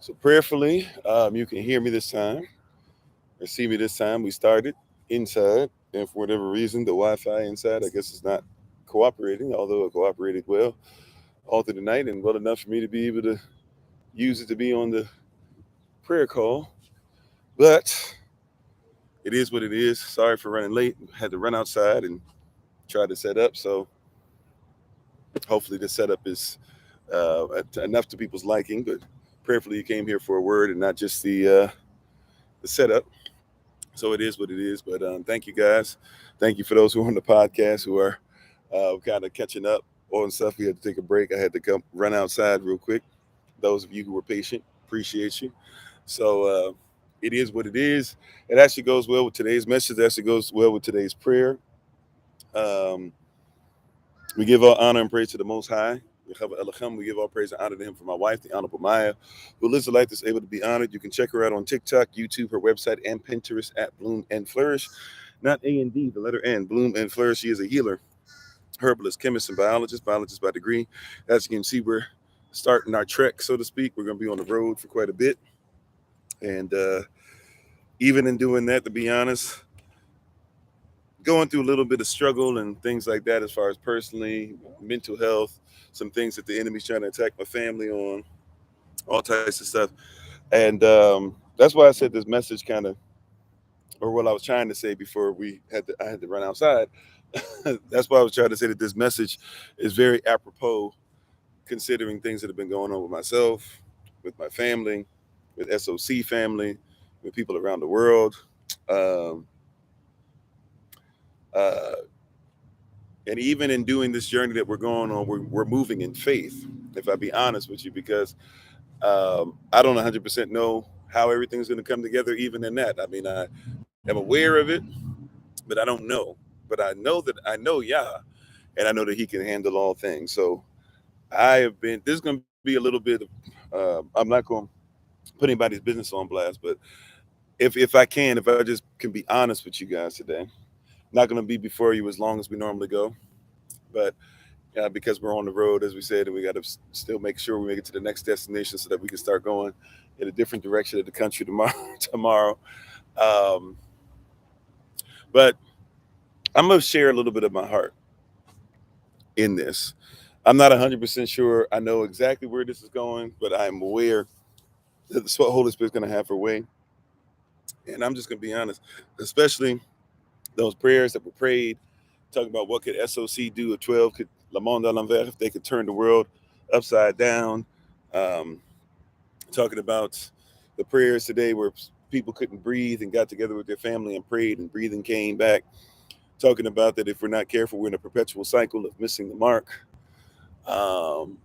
So prayerfully, you can hear me this time or see me this time. We started inside, and for whatever reason, the Wi-Fi inside, I guess, is not cooperating. Although it cooperated well all through the night and well enough for me to be able to use it to be on the prayer call. But it is what it is. Sorry for running late. Had to run outside and try to set up. So hopefully the setup is enough to people's liking. But prayerfully, you came here for a word and not just the setup. So it is what it is. But thank you guys. Thank you for those who are on the podcast who are kind of catching up on stuff. We had to take a break. I had to come run outside real quick. Those of you who were patient, appreciate you. So it is what it is. It actually goes well with today's message. It actually goes well with today's prayer. Um, we give all honor and praise to the Most High. We give all praise and honor to Him for my wife, the Honorable Maya, who lives a life that's able to be honored. You can check her out on TikTok, YouTube, her website, and Pinterest at Bloom and Flourish. Not A and D, the letter N, Bloom and Flourish. She is a healer, herbalist, chemist, and biologist by degree. As you can see, we're starting our trek, so to speak. We're going to be on the road for quite a bit. And even in doing that, to be honest, going through a little bit of struggle and things like that as far as personally, mental health, some things that the enemy's trying to attack my family on, all types of stuff. And that's why I said this message kind of, or what I was trying to say before I had to run outside. That's why I was trying to say that this message is very apropos considering things that have been going on with myself, with my family, with SOC family, with people around the world. Um, uh, and even in doing this journey that we're going on, we're moving in faith, if I be honest with you, because I don't 100% know how everything's going to come together, even in that. I mean, I am aware of it, but I don't know. But I know Yah, and I know that He can handle all things. So this is going to be a little bit of, I'm not going to put anybody's business on blast, but if I just can be honest with you guys today, not going to be before you as long as we normally go, but because we're on the road, as we said, and we got to still make sure we make it to the next destination so that we can start going in a different direction of the country tomorrow. tomorrow. Um, but I'm going to share a little bit of my heart in this. I'm not 100% sure I know exactly where this is going, but I'm aware that the Holy Spirit's going to have her way. And I'm just going to be honest, especially those prayers that were prayed, talking about what could SOC do if 12 could, Le Monde à l'envers, if they could turn the world upside down. Um, talking about the prayers today where people couldn't breathe and got together with their family and prayed and breathing came back. Talking about that if we're not careful, we're in a perpetual cycle of missing the mark. Um,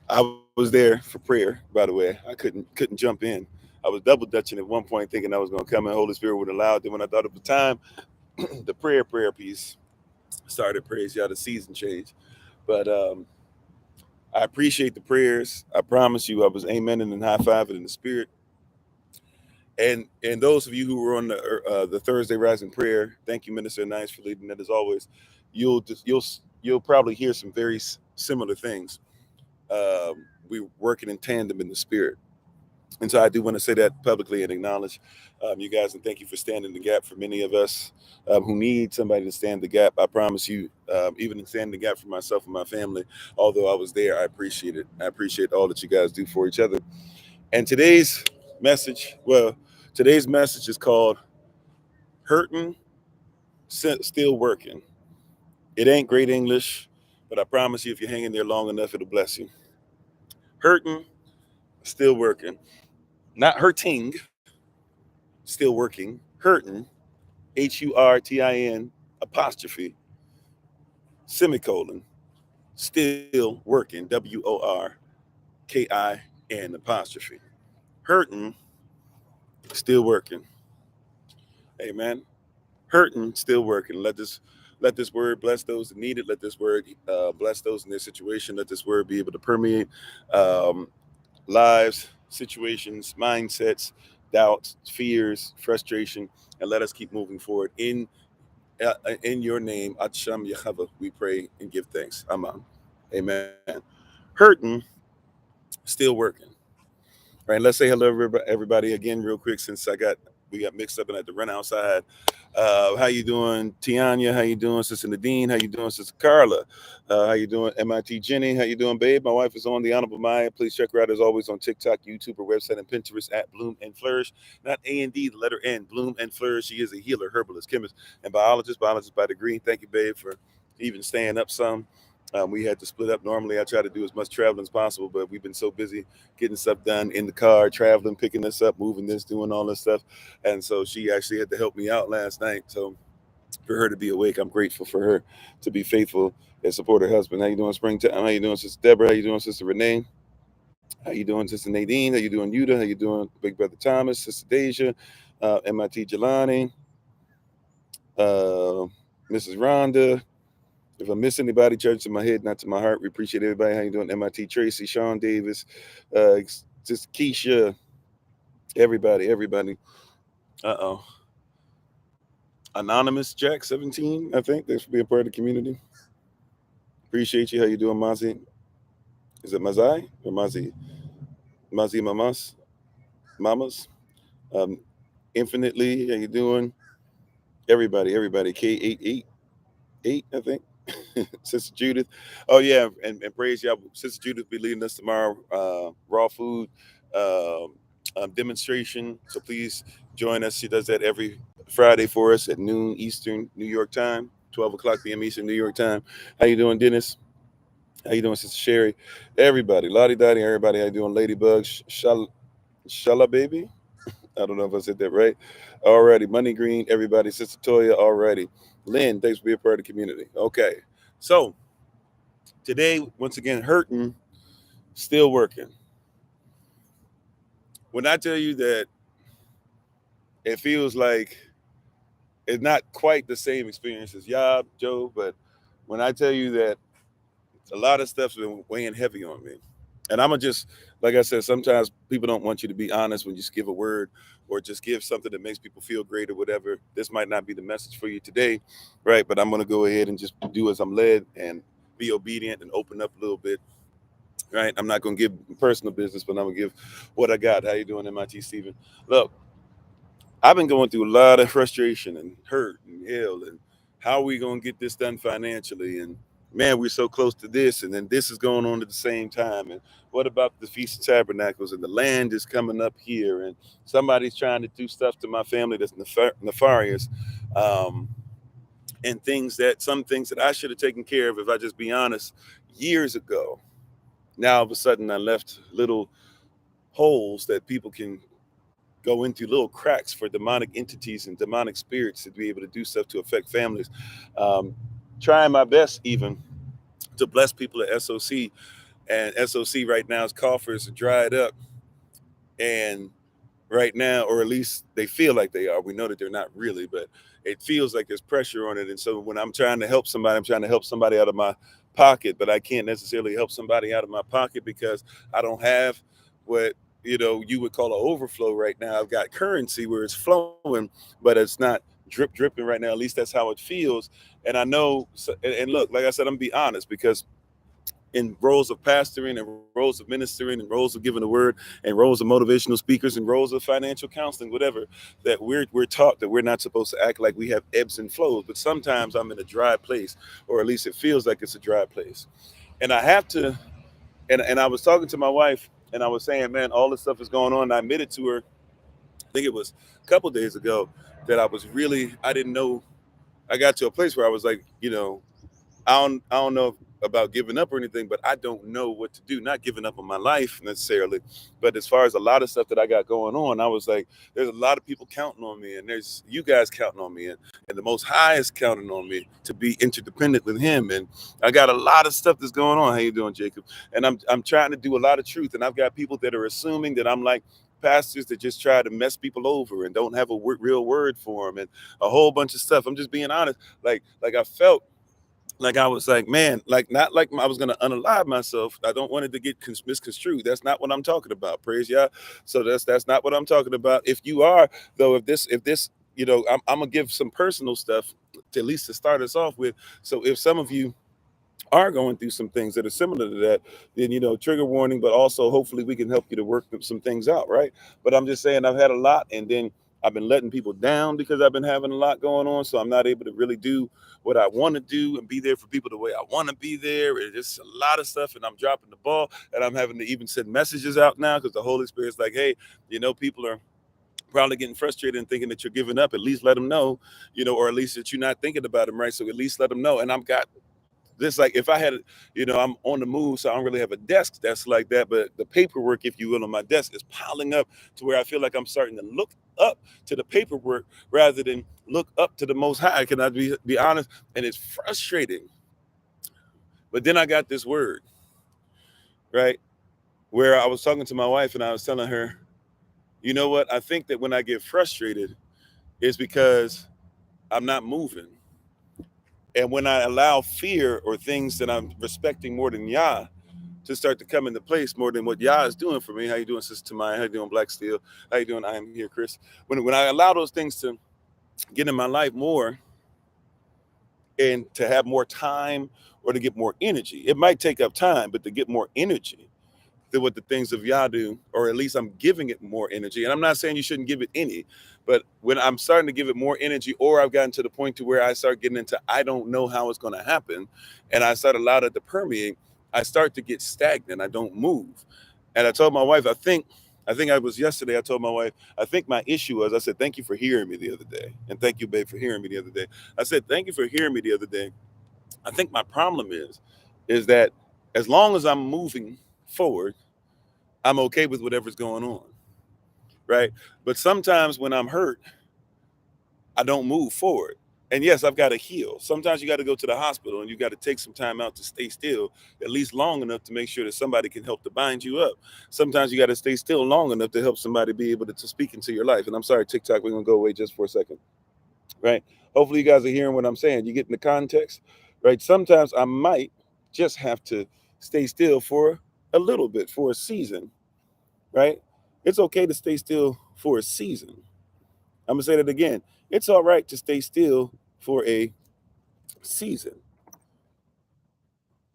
I was there for prayer, by the way. I couldn't jump in. I was double dutching at one point, thinking I was going to come and Holy Spirit would allow it. Then when I thought of the time, the prayer piece started. Praise y'all, the season change. But I appreciate the prayers. I promise you, I was amening and high fiving in the spirit. And those of you who were on the Thursday Rising Prayer, thank you, Minister Nice, for leading that as always. You'll probably hear some very similar things. We're working in tandem in the spirit. And so I do want to say that publicly and acknowledge you guys, and thank you for standing the gap for many of us who need somebody to stand the gap. I promise you, even in standing the gap for myself and my family, although I was there, I appreciate it. I appreciate all that you guys do for each other. And today's message is called Hurtin, Still Working. It ain't great English, but I promise you, if you're hanging there long enough, it'll bless you. Hurtin, still working. Not hurting, still working. Hurtin, Hurtin, apostrophe, semicolon, still working, WORKIN, apostrophe. Hurtin, still working. Amen. Hurting, still working. Let this word bless those that need it. Let this word bless those in their situation. Let this word be able to permeate um, lives, situations, mindsets, doubts, fears, frustration, and let us keep moving forward in your name, Atsham Yahweh. We pray and give thanks. Amen. Amen. Hurting, still working. Right, let's say hello everybody again real quick since we got mixed up and had to run outside. How you doing, Tianya? How you doing, Sister Nadine? How you doing, Sister Carla? How you doing, MIT Jenny? How you doing, babe? My wife is on, the Honorable Maya. Please check her out as always on TikTok, YouTube, her website, and Pinterest at Bloom and Flourish. Not A&D, the letter N. Bloom and Flourish. She is a healer, herbalist, chemist, and biologist by degree. Thank you, babe, for even staying up some. We had to split up. Normally, I try to do as much traveling as possible, but we've been so busy getting stuff done in the car, traveling, picking this up, moving this, doing all this stuff. And so she actually had to help me out last night. So for her to be awake, I'm grateful for her to be faithful and support her husband. How you doing, Springtime? How you doing, Sister Deborah? How you doing, Sister Renee? How you doing, Sister Nadine? How you doing, Yuda? How you doing, Big Brother Thomas, Sister Deja, MIT Jelani, uh, Mrs. Rhonda. If I miss anybody, church to my head, not to my heart. We appreciate everybody. How you doing, MIT Tracy, Sean Davis, just Keisha, everybody. Uh-oh. Anonymous Jack 17, I think. Thanks for being part of the community. Appreciate you. How you doing, Mazi? Is it Mazai or Mazi? Mazi Mamas. Um, Infinitely, how you doing? Everybody. K888, I think. Sister Judith. Oh yeah, and praise y'all. Sister Judith be leading us tomorrow. Raw food demonstration. So please join us. She does that every Friday for us at noon Eastern New York time, 12 o'clock p.m. Eastern New York time. How you doing, Dennis? How you doing, Sister Sherry? Everybody, Lottie Dottie, everybody. How you doing, Ladybug? Shala baby. I don't know if I said that right. Alrighty, Money Green, everybody. Sister Toya, alrighty. Lynn, thanks for being part of the community. Okay, so today, once again, Hurtin, still working. When I tell you that it feels like it's not quite the same experience as Yob, Joe, but when I tell you that a lot of stuff's been weighing heavy on me. And I'm going to just, like I said, sometimes people don't want you to be honest when you just give a word or just give something that makes people feel great or whatever. This might not be the message for you today, right? But I'm going to go ahead and just do as I'm led and be obedient and open up a little bit, right? I'm not going to give personal business, but I'm going to give what I got. How you doing, MIT Steven? Look, I've been going through a lot of frustration and hurt and hell and how are we going to get this done financially? And man, we're so close to this, and then this is going on at the same time. And what about the Feast of Tabernacles? And the land is coming up here, and somebody's trying to do stuff to my family that's nefarious. Um, and some things that I should have taken care of, if I just be honest, years ago. Now all of a sudden I left little holes that people can go into, little cracks for demonic entities and demonic spirits to be able to do stuff to affect families. Um, Trying my best even to bless people at SOC, and SOC right now's coffers are dried up, and right now, or at least they feel like they are. We know that they're not really, but it feels like there's pressure on it. And so when I'm trying to help somebody, I'm trying to help somebody out of my pocket, but I can't necessarily help somebody out of my pocket because I don't have what you would call an overflow right now. I've got currency where it's flowing, but it's not dripping right now. At least that's how it feels. And I know, and look, like I said, I'm gonna be honest, because in roles of pastoring and roles of ministering and roles of giving the word and roles of motivational speakers and roles of financial counseling, whatever, that we're taught that we're not supposed to act like we have ebbs and flows. But sometimes I'm in a dry place, or at least it feels like it's a dry place. And I have to, and I was talking to my wife and I was saying, man, all this stuff is going on. And I admitted to her, I think it was a couple days ago, that I didn't know. I got to a place where I was like, I don't know about giving up or anything, but I don't know what to do. Not giving up on my life necessarily, but as far as a lot of stuff that I got going on, I was like, there's a lot of people counting on me, and there's you guys counting on me, and the Most High is counting on me to be interdependent with Him. And I got a lot of stuff that's going on. How you doing, Jacob? And I'm trying to do a lot of truth, and I've got people that are assuming that I'm like pastors that just try to mess people over and don't have a real word for them, and a whole bunch of stuff. I'm just being honest. Like I felt like I was like, man, like not like I was gonna unalive myself. I don't want it to get misconstrued. That's not what I'm talking about. Praise Yah. So that's not what I'm talking about. If you are though, if this, I'm gonna give some personal stuff to at least to start us off with. So if some of you are going through some things that are similar to that, then trigger warning, but also hopefully we can help you to work some things out, right? But I'm just saying I've had a lot, and then I've been letting people down because I've been having a lot going on, so I'm not able to really do what I want to do and be there for people the way I want to be there. It's just a lot of stuff, and I'm dropping the ball, and I'm having to even send messages out now because the Holy Spirit's like, hey, people are probably getting frustrated and thinking that you're giving up. At least let them know, or at least that you're not thinking about them, right? So at least let them know. And I've got this, like, if I had, I'm on the move, so I don't really have a desk that's like that, but the paperwork, if you will, on my desk is piling up to where I feel like I'm starting to look up to the paperwork rather than look up to the Most High. Can I be honest? And it's frustrating. But then I got this word, right? Where I was talking to my wife and I was telling her, you know what? I think that when I get frustrated, it's because I'm not moving. And when I allow fear or things that I'm respecting more than Yah to start to come into place more than what Yah is doing for me. How you doing, Sister Tamaya? How you doing, Black Steel? How you doing? I am here, Chris. When I allow those things to get in my life more and to have more time or to get more energy, it might take up time, but to get more energy than what the things of Yah do, or at least I'm giving it more energy. And I'm not saying you shouldn't give it any, but when I'm starting to give it more energy, or I've gotten to the point to where I start getting into, I don't know how it's going to happen, and I start allowed it to permeate, I start to get stagnant. I don't move. And I told my wife, I think I was yesterday, I told my wife, I think my issue was, I said, thank you for hearing me the other day. And thank you, babe, for hearing me the other day. I said, thank you for hearing me the other day. I think my problem is that as long as I'm moving forward, I'm okay with whatever's going on, right? But sometimes when I'm hurt, I don't move forward. And yes, I've got to heal. Sometimes you got to go to the hospital and you got to take some time out to stay still, at least long enough to make sure that somebody can help to bind you up. Sometimes you got to stay still long enough to help somebody be able to speak into your life. And I'm sorry, TikTok, we're going to go away just for a second, right? Hopefully you guys are hearing what I'm saying. You get in the context, right? Sometimes I might just have to stay still for a little bit, for a season, right? It's okay to stay still for a season. I'm gonna say that again. It's all right to stay still for a season,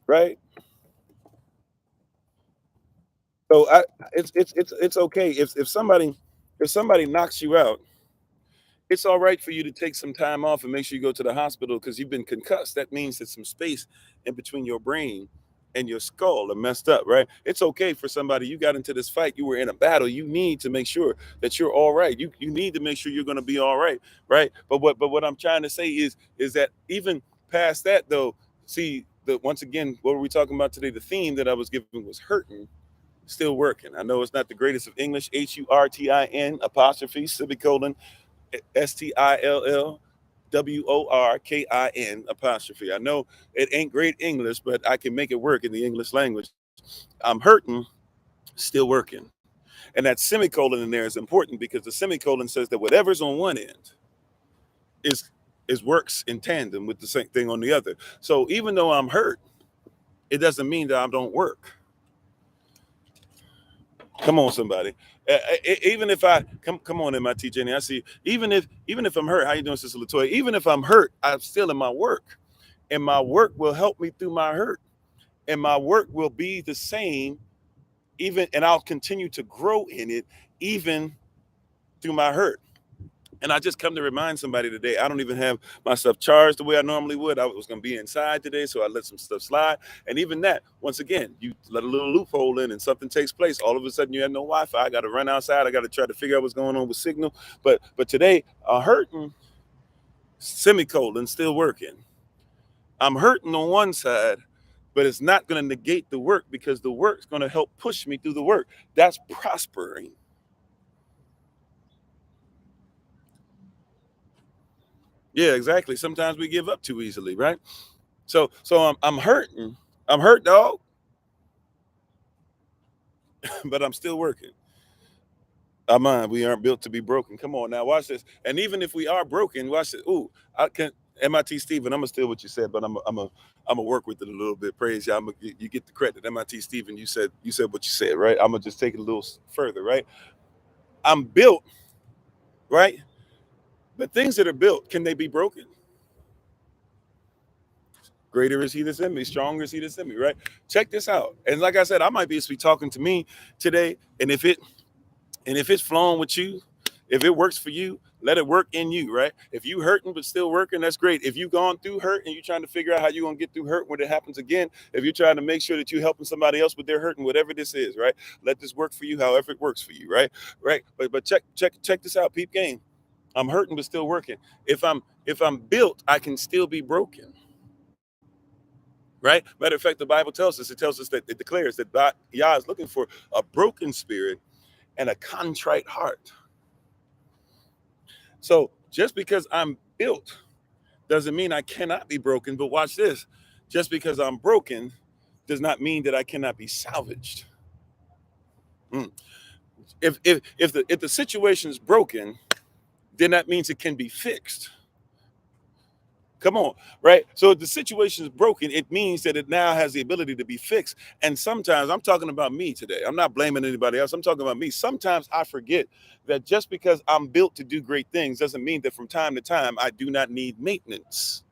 right? So it's okay if somebody knocks you out, it's all right for you to take some time off and make sure you go to the hospital because you've been concussed. That means that some space in between your brain and your skull are messed up, right? It's okay for somebody, you got into this fight, you were in a battle, you need to make sure that you're all right. You need to make sure you're going to be all right, right? But what I'm trying to say is that even past that though, see, once again, what were we talking about today? The theme that I was giving was hurting, still working. I know it's not the greatest of English, Hurtin apostrophe semicolon STILLWORKIN apostrophe. I know it ain't great English, but I can make it work in the English language. I'm hurting, still working. And that semicolon in there is important because the semicolon says that whatever's on one end is works in tandem with the same thing on the other. So even though I'm hurt, it doesn't mean that I don't work. Come on, somebody. Even if I come on, MIT Jenny, I see. Even if I'm hurt, how you doing, Sister Latoya? Even if I'm hurt, I'm still in my work, and my work will help me through my hurt, and my work will be the same, and I'll continue to grow in it, even through my hurt. And I just come to remind somebody today, I don't even have my stuff charged the way I normally would. I was going to be inside today, so I let some stuff slide. And even that, once again, you let a little loophole in and something takes place. All of a sudden, you have no Wi-Fi. I got to run outside. I got to try to figure out what's going on with signal. But today, hurting, semicolon, still working. I'm hurting on one side, but it's not going to negate the work because the work's going to help push me through the work. That's prospering. Yeah, exactly. Sometimes we give up too easily, right? So I'm hurting. I'm hurt, dog, but I'm still working. We aren't built to be broken. Come on now, watch this. And even if we are broken, watch this. Ooh, I can MIT Stephen, I'm gonna steal what you said, but I'm gonna work with it a little bit. Praise you. You get the credit. MIT Stephen, you said what you said, right? I'm gonna just take it a little further, right? I'm built, right? But things that are built, can they be broken? greater is he that's in me, stronger is he that's in me, right? Check this out. And like I said, I might be talking to me today, and if it's flowing with you, if it works for you, let it work in you, right? If you hurting but still working, that's great. If you gone through hurt and you're trying to figure out how you're gonna get through hurt when it happens again, if you're trying to make sure that you're helping somebody else with their hurting, whatever this is, right? Let this work for you, however it works for you, right? Right. But check this out, peep game. I'm hurting but still working. If I'm built, I can still be broken. Right? Matter of fact, the Bible tells us, that it declares that Yah is looking for a broken spirit and a contrite heart. So just because I'm built doesn't mean I cannot be broken. But watch this. Just because I'm broken does not mean that I cannot be salvaged. If the situation is broken, then that means it can be fixed. Come on, right? So if the situation is broken, it means that it now has the ability to be fixed. And sometimes, I'm talking about me today. I'm not blaming anybody else. I'm talking about me. Sometimes I forget that just because I'm built to do great things doesn't mean that from time to time I do not need maintenance.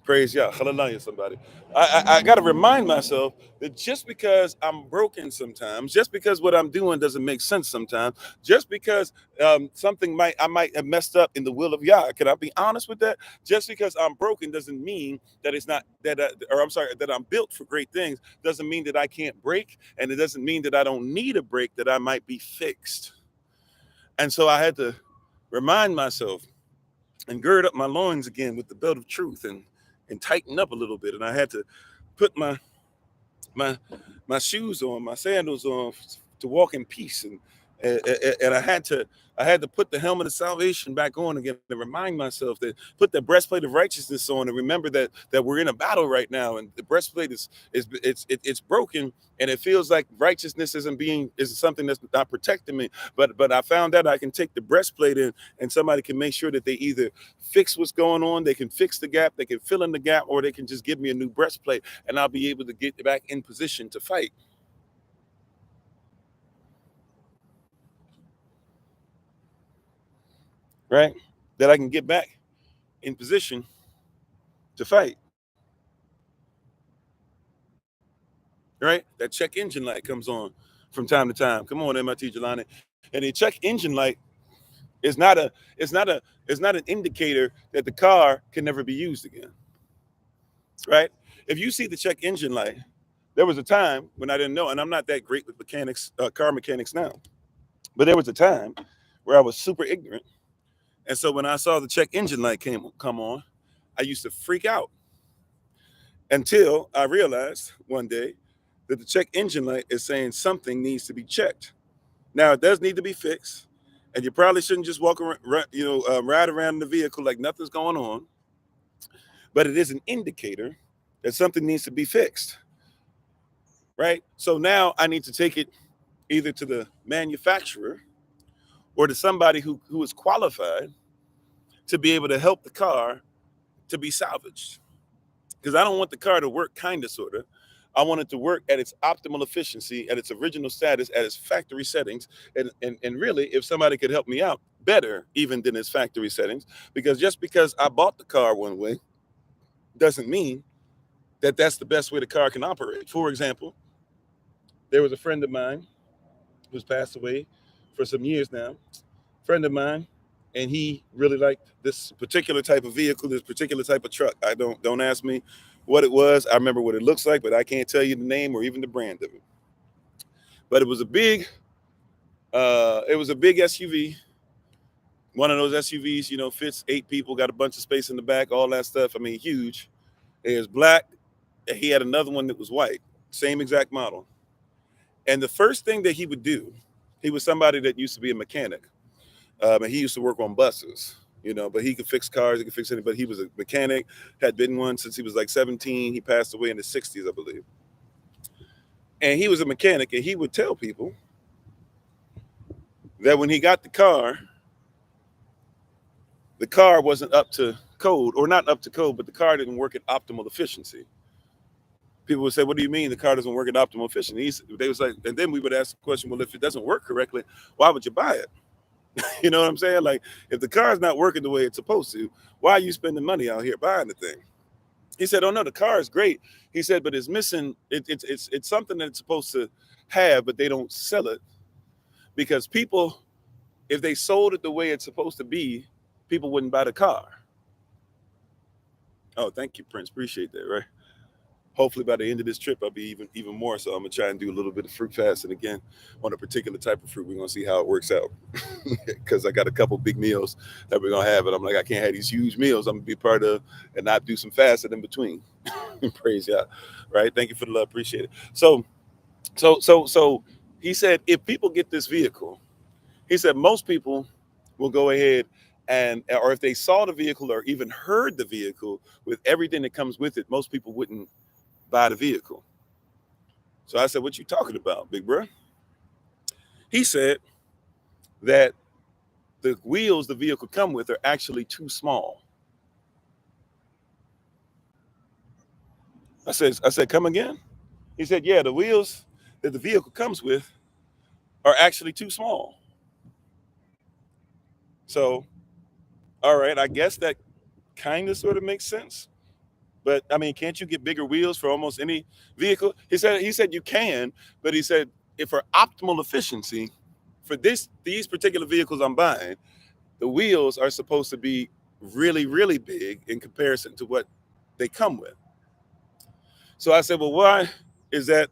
Praise Yah. Hallelujah, somebody. I got to remind myself that just because I'm broken sometimes, just because what I'm doing doesn't make sense sometimes, just because I might have messed up in the will of Yah. Can I be honest with that? Just because I'm broken doesn't mean that it's not that, or I'm sorry, that I'm built for great things. Doesn't mean that I can't break, and it doesn't mean that I don't need a break. That I might be fixed. And so I had to remind myself and gird up my loins again with the belt of truth and tighten up a little bit. And I had to put my my shoes on, my sandals on to walk in peace. And I had to put the helmet of salvation back on again to remind myself that put the breastplate of righteousness on and remember that we're in a battle right now, and the breastplate it's broken, and it feels like righteousness is something that's not protecting me. But I found out I can take the breastplate in, and somebody can make sure that they either fix what's going on, they can fix the gap, they can fill in the gap, or they can just give me a new breastplate, and I'll be able to get back in position to fight. Right? That I can get back in position to fight. Right? That check engine light comes on from time to time. Come on, MIT Jelani. And the check engine light is not a it's not an indicator that the car can never be used again. Right? If you see the check engine light, there was a time when I didn't know, and I'm not that great with mechanics, car mechanics now, but there was a time where I was super ignorant. And so when I saw the check engine light come on, I used to freak out until I realized one day that the check engine light is saying something needs to be checked. Now it does need to be fixed, and you probably shouldn't just walk around, ride around in the vehicle like nothing's going on. But it is an indicator that something needs to be fixed, right? So now I need to take it either to the manufacturer or to somebody who is qualified to be able to help the car to be salvaged. Because I don't want the car to work kind of, sort of. I want it to work at its optimal efficiency, at its original status, at its factory settings. And really, if somebody could help me out better, even than its factory settings, because just because I bought the car one way doesn't mean that that's the best way the car can operate. For example, there was a friend of mine who's passed away for some years now, friend of mine, and he really liked this particular type of vehicle, this particular type of truck. I don't ask me what it was. I remember what it looks like, but I can't tell you the name or even the brand of it. But it was a big SUV. One of those SUVs, fits 8 people, got a bunch of space in the back, all that stuff. I mean, huge. It was black. And he had another one that was white, same exact model. And the first thing that he would do, he was somebody that used to be a mechanic. And he used to work on buses, but he could fix cars, he could fix anything. But he was a mechanic, had been one since he was like 17. He passed away in the 60s, I believe. And he was a mechanic, and he would tell people that when he got the car wasn't up to code, or not up to code, but the car didn't work at optimal efficiency. People would say, "What do you mean the car doesn't work at optimal efficiency?" They was like, and then we would ask the question, "Well, if it doesn't work correctly, why would you buy it?" You know what I'm saying? Like, if the car's not working the way it's supposed to, why are you spending money out here buying the thing? He said, "Oh no, the car is great." He said, "But it's missing. It's something that it's supposed to have, but they don't sell it because people, if they sold it the way it's supposed to be, people wouldn't buy the car." Oh, thank you, Prince. Appreciate that. Right. Hopefully by the end of this trip, I'll be even more. So I'm gonna try and do a little bit of fruit fasting again on a particular type of fruit. We're gonna see how it works out because I got a couple big meals that we're gonna have, and I'm like, I can't have these huge meals. I'm gonna be part of and not do some fasting in between. Praise God, right? Thank you for the love, appreciate it. So he said, if people get this vehicle, he said most people will go ahead and, or if they saw the vehicle or even heard the vehicle with everything that comes with it, most people wouldn't buy the vehicle. So I said, "What you talking about, big bro?" He said that the wheels the vehicle come with are actually too small. I said, "Come again?" He said, "Yeah, the wheels that the vehicle comes with are actually too small." So, all right, I guess that kind of sort of makes sense. But I mean, can't you get bigger wheels for almost any vehicle? He said you can, but he said if for optimal efficiency for these particular vehicles I'm buying, the wheels are supposed to be really, really big in comparison to what they come with. So I said, "Well, why is that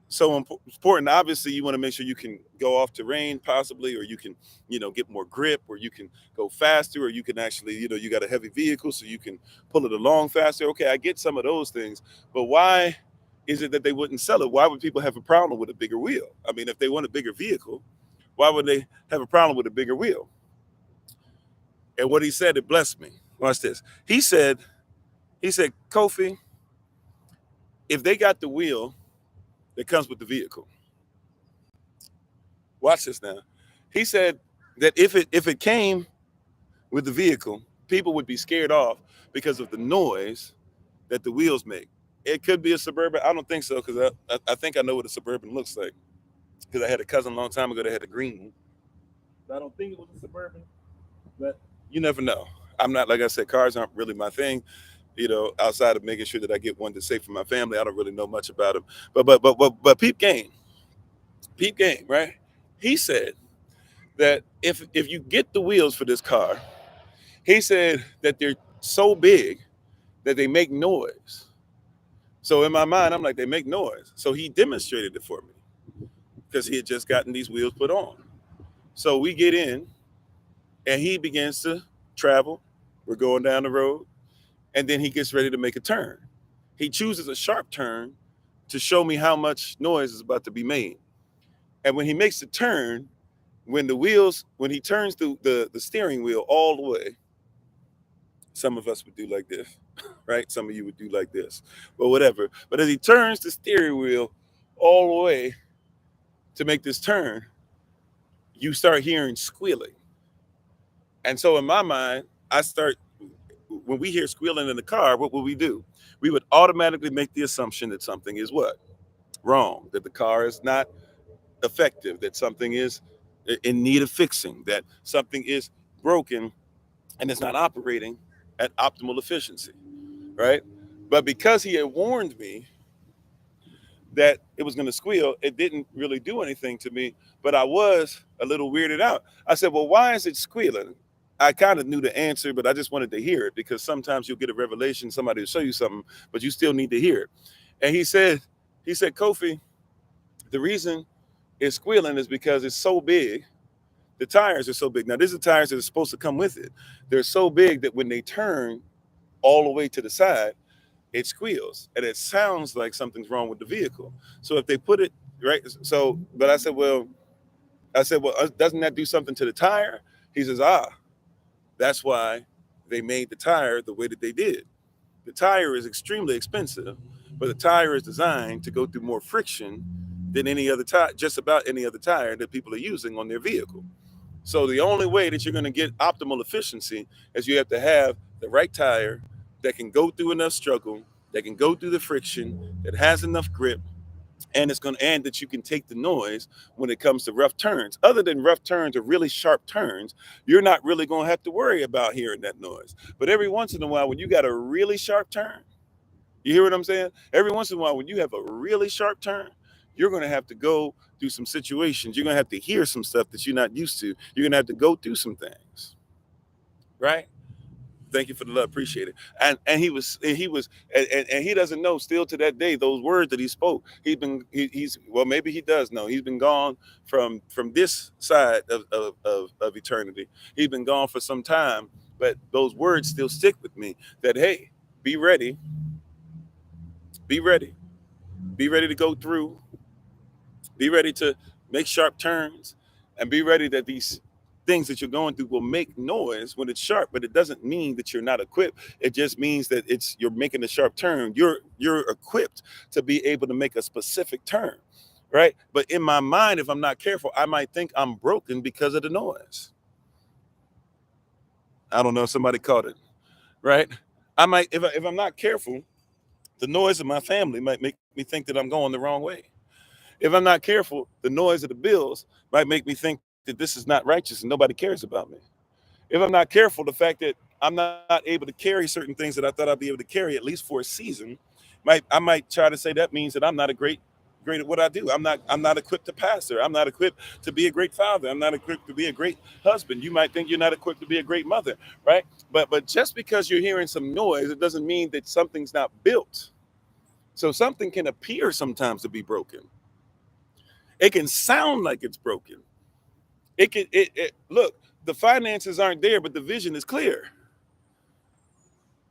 so important?" Obviously, you want to make sure you can go off terrain, possibly, or you can, get more grip, or you can go faster, or you can actually, you got a heavy vehicle, so you can pull it along faster. Okay, I get some of those things, but why is it that they wouldn't sell it? Why would people have a problem with a bigger wheel? I mean, if they want a bigger vehicle, why would they have a problem with a bigger wheel? And what he said, it blessed me. Watch this. He said, "Kofi, if they got the wheel that comes with the vehicle, watch this now." He said that if it came with the vehicle, people would be scared off because of the noise that the wheels make. It could be a Suburban. I don't think so because I think I know what a Suburban looks like because I had a cousin a long time ago that had a green one. I don't think it was a Suburban, but you never know. I'm not, like I said, cars aren't really my thing. Outside of making sure that I get one that's safe for my family, I don't really know much about them. But peep game, right? He said that if you get the wheels for this car, he said that they're so big that they make noise. So in my mind, I'm like, they make noise. So he demonstrated it for me because he had just gotten these wheels put on. So we get in and he begins to travel. We're going down the road, and then he gets ready to make a turn. He chooses a sharp turn to show me how much noise is about to be made. And when he makes the turn, when he turns the steering wheel all the way, some of us would do like this, right? Some of you would do like this, but whatever. But as he turns the steering wheel all the way to make this turn, you start hearing squealing. And so in my mind, when we hear squealing in the car, what would we do? We would automatically make the assumption that something is what? Wrong, that the car is not effective, that something is in need of fixing, that something is broken and it's not operating at optimal efficiency, right? But because he had warned me that it was going to squeal, it didn't really do anything to me, but I was a little weirded out. I said, "Well, why is it squealing?" I kind of knew the answer, but I just wanted to hear it because sometimes you'll get a revelation, somebody will show you something, but you still need to hear it. And he said, "Kofi, the reason it's squealing is because it's so big. The tires are so big. Now, these are tires that are supposed to come with it. They're so big that when they turn all the way to the side, it squeals and it sounds like something's wrong with the vehicle. So if they put it right, but I said, well, doesn't that do something to the tire?" He says, that's why they made the tire the way that they did. The tire is extremely expensive, but the tire is designed to go through more friction than any other tire, just about any other tire that people are using on their vehicle. So the only way that you're going to get optimal efficiency is you have to have the right tire that can go through enough struggle, that can go through the friction, that has enough grip, and that you can take the noise when it comes to rough turns. Other than rough turns or really sharp turns, you're not really going to have to worry about hearing that noise. But every once in a while, when you got a really sharp turn, you hear what I'm saying? Every once in a while, when you have a really sharp turn, you're going to have to go through some situations. You're going to have to hear some stuff that you're not used to. You're going to have to go through some things, right? Thank you for the love, appreciate it. And and he doesn't know still to that day those words that he spoke. He's well, maybe he does know. He's been gone from this side of eternity. He's been gone for some time, but those words still stick with me. That hey, be ready, be ready, be ready to go through. Be ready to make sharp turns, and be ready that these things that you're going through will make noise when it's sharp, but it doesn't mean that you're not equipped. It just means that you're making a sharp turn. You're equipped to be able to make a specific turn, right? But in my mind, if I'm not careful, I might think I'm broken because of the noise. I don't know if somebody caught it, right? I might, if I'm not careful, the noise of my family might make me think that I'm going the wrong way. If I'm not careful, the noise of the bills might make me think that this is not righteous and nobody cares about me. If I'm not careful, the fact that I'm not able to carry certain things that I thought I'd be able to carry at least for a season, I might try to say that means that I'm not great at what I do. I'm not equipped to pastor. I'm not equipped to be a great father. I'm not equipped to be a great husband. You might think you're not equipped to be a great mother, right? But just because you're hearing some noise, it doesn't mean that something's not built. So something can appear sometimes to be broken. It can sound like it's broken. Look, the finances aren't there, but the vision is clear.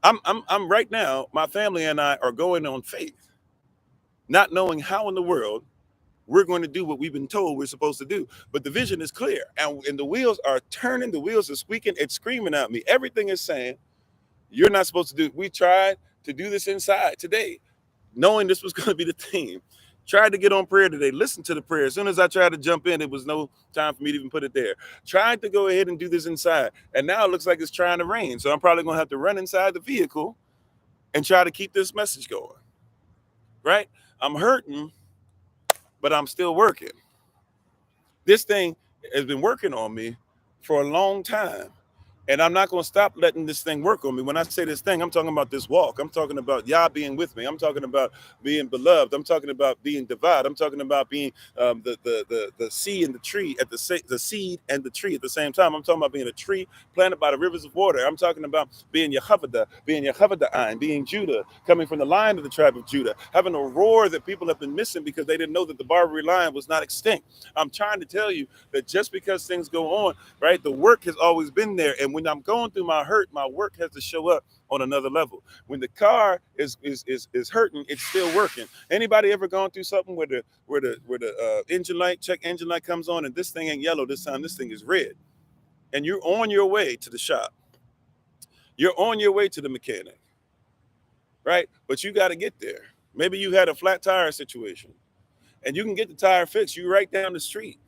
I'm right now, my family and I are going on faith, not knowing how in the world we're going to do what we've been told we're supposed to do. But the vision is clear, and the wheels are turning, the wheels are squeaking, it's screaming at me. Everything is saying, you're not supposed to do. We tried to do this inside today, knowing this was going to be the theme. Tried to get on prayer today. Listen to the prayer. As soon as I tried to jump in, it was no time for me to even put it there. Tried to go ahead and do this inside. And now it looks like it's trying to rain. So I'm probably going to have to run inside the vehicle and try to keep this message going. Right? I'm hurting, but I'm still working. This thing has been working on me for a long time. And I'm not going to stop letting this thing work on me. When I say this thing, I'm talking about this walk. I'm talking about Yah being with me. I'm talking about being beloved. I'm talking about being divided. I'm talking about being the seed and the tree at the seed and the tree at the same time. I'm talking about being a tree planted by the rivers of water. I'm talking about being Yehovah, being Judah, coming from the line of the tribe of Judah, having a roar that people have been missing because they didn't know that the Barbary line was not extinct. I'm trying to tell you that just because things go on, right, the work has always been there. And when I'm going through my hurt, my work has to show up on another level. When the car is hurting, it's still working. Anybody ever gone through something where the engine light, check engine light comes on and this thing ain't yellow this time, this thing is red, and you're on your way to the shop, you're on your way to the mechanic, right? But you got to get there. Maybe you had a flat tire situation, and you can get the tire fixed. You right down the street.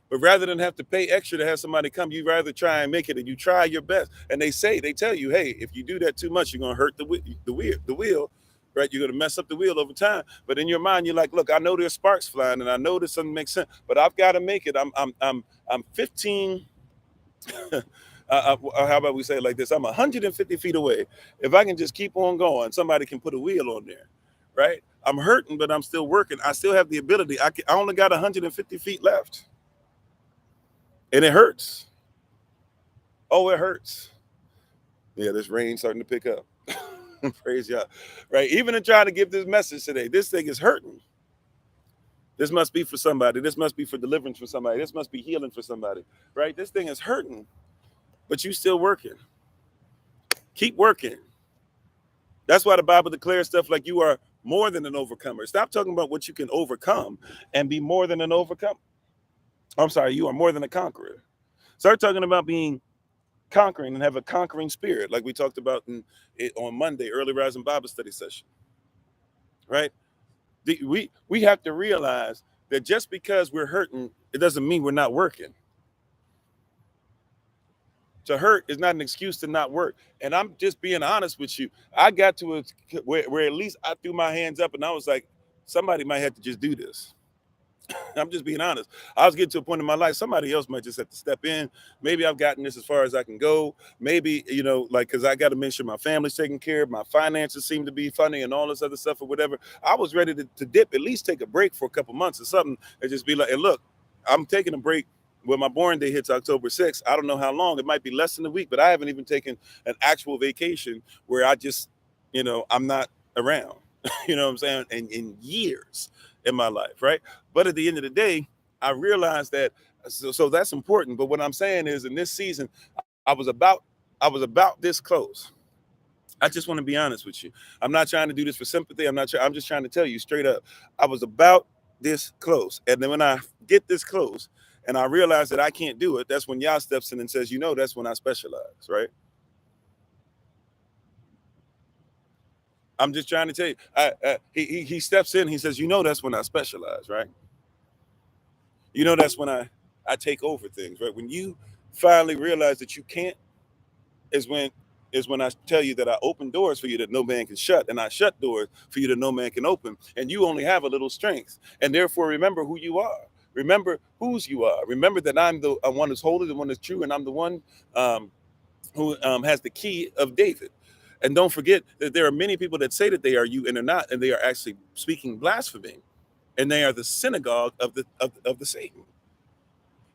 But rather than have to pay extra to have somebody come, you rather try and make it, and you try your best. And they tell you, hey, if you do that too much, you're gonna hurt the wheel, right? You're gonna mess up the wheel over time. But in your mind, you're like, look, I know there's sparks flying, and I know this doesn't make sense, but I've got to make it. I'm 15. How about we say it like this? I'm 150 feet away. If I can just keep on going, somebody can put a wheel on there, right? I'm hurting, but I'm still working. I still have the ability. I only got 150 feet left. And it hurts. Oh, it hurts. Yeah, this rain starting to pick up. Praise God. Right? Even in trying to give this message today, this thing is hurting. This must be for somebody. This must be for deliverance for somebody. This must be healing for somebody. Right? This thing is hurting, but you still working. Keep working. That's why the Bible declares stuff like you are more than an overcomer. Stop talking about what you can overcome and be more than an overcomer. I'm sorry, you are more than a conqueror. Start talking about being conquering and have a conquering spirit, like we talked about on Monday, early rising Bible study session. Right? We have to realize that just because we're hurting, it doesn't mean we're not working. To hurt is not an excuse to not work. And I'm just being honest with you. I got to where at least I threw my hands up and I was like, somebody might have to just do this. I'm just being honest. I was getting to a point in my life, somebody else might just have to step in. Maybe I've gotten this as far as I can go. Maybe, like, because I got to make sure my family's taken care of, my finances seem to be funny and all this other stuff or whatever. I was ready to dip, at least take a break for a couple months or something, and just be like, and look, I'm taking a break. Well, my born day hits October 6th. I don't know how long. It might be less than a week, but I haven't even taken an actual vacation where I just, I'm not around. You know what I'm saying? In years in my life, right? But at the end of the day, I realized that so that's important. But what I'm saying is, in this season, I was about I was about this close. I just want to be honest with you. I'm not trying to do this for sympathy. I'm just trying to tell you straight up. I was about this close. And then when I get this close and I realize that I can't do it, that's when Yah steps in and says, that's when I specialize, right? I'm just trying to tell you. He steps in. He says, that's when I specialize, right? That's when I take over things, right? When you finally realize that you can't, is when I tell you that I open doors for you that no man can shut, and I shut doors for you that no man can open, and you only have a little strength, and therefore remember who you are. Remember whose you are. Remember that I'm the one that's holy, the one that's true, and I'm the one who has the key of David. And don't forget that there are many people that say that they are you and they're not, and they are actually speaking blasphemy, and they are the synagogue of the Satan.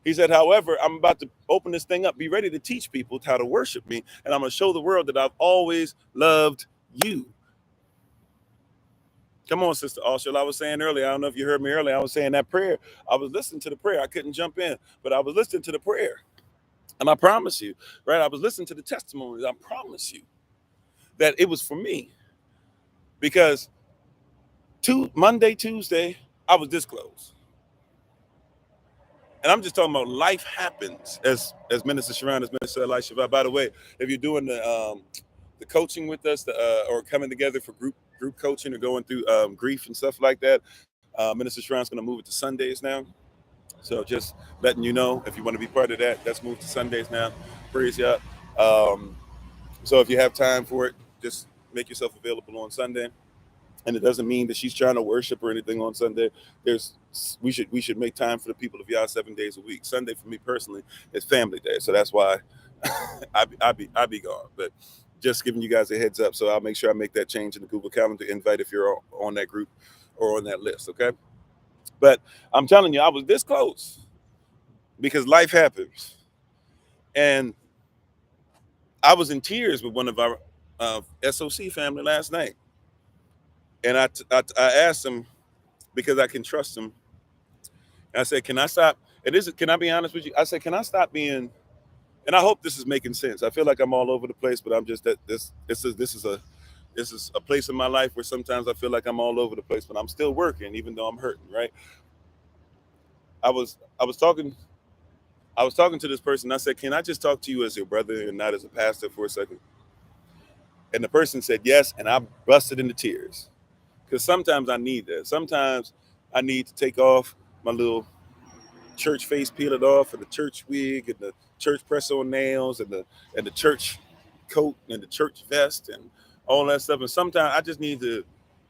He said, however, I'm about to open this thing up. Be ready to teach people how to worship me, and I'm going to show the world that I've always loved you. Come on, Sister Alshel. I was saying earlier, I don't know if you heard me earlier, I was saying that prayer. I was listening to the prayer. I couldn't jump in, but I was listening to the prayer. And I promise you, right, I was listening to the testimonies. I promise you that it was for me. Because Monday, Tuesday, I was this close. And I'm just talking about life happens, as Minister Sharon, as Minister Elisha. By the way, if you're doing the coaching with us, or coming together for group coaching or going through grief and stuff like that, Minister Sharon's going to move it to Sundays now. So just letting you know, if you want to be part of that, that's moved to Sundays now. Praise God. So if you have time for it, just make yourself available on Sunday. And it doesn't mean that she's trying to worship or anything on Sunday. We should make time for the people of Yah 7 days a week. Sunday for me personally is family day, so that's why I be gone. But just giving you guys a heads up, so I'll make sure I make that change in the Google Calendar invite if you're on that group or on that list. Okay, but I'm telling you, I was this close because life happens, and I was in tears with one of our SOC family last night. And I asked him, because I can trust him. I said, can I stop? Can I be honest with you? I said, can I stop being, and I hope this is making sense. I feel like I'm all over the place, but I'm just this is a place in my life where sometimes I feel like I'm all over the place, but I'm still working, even though I'm hurting, right? I was talking to this person. I said, can I just talk to you as your brother and not as a pastor for a second? And the person said yes, and I busted into tears. Because sometimes I need that. Sometimes I need to take off my little church face, peel it off, and the church wig, and the church press-on nails, and the church coat, and the church vest, and all that stuff. And sometimes I just need to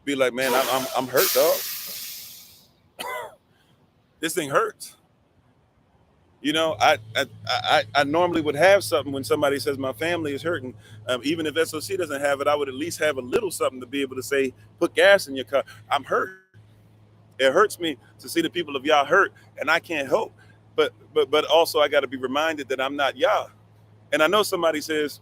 be like, man, I'm hurt, dog. This thing hurts. I normally would have something when somebody says my family is hurting. Even if SOC doesn't have it, I would at least have a little something to be able to say, put gas in your car. I'm hurt. It hurts me to see the people of Yah hurt, and I can't help. But also I got to be reminded that I'm not Yah. And I know somebody says,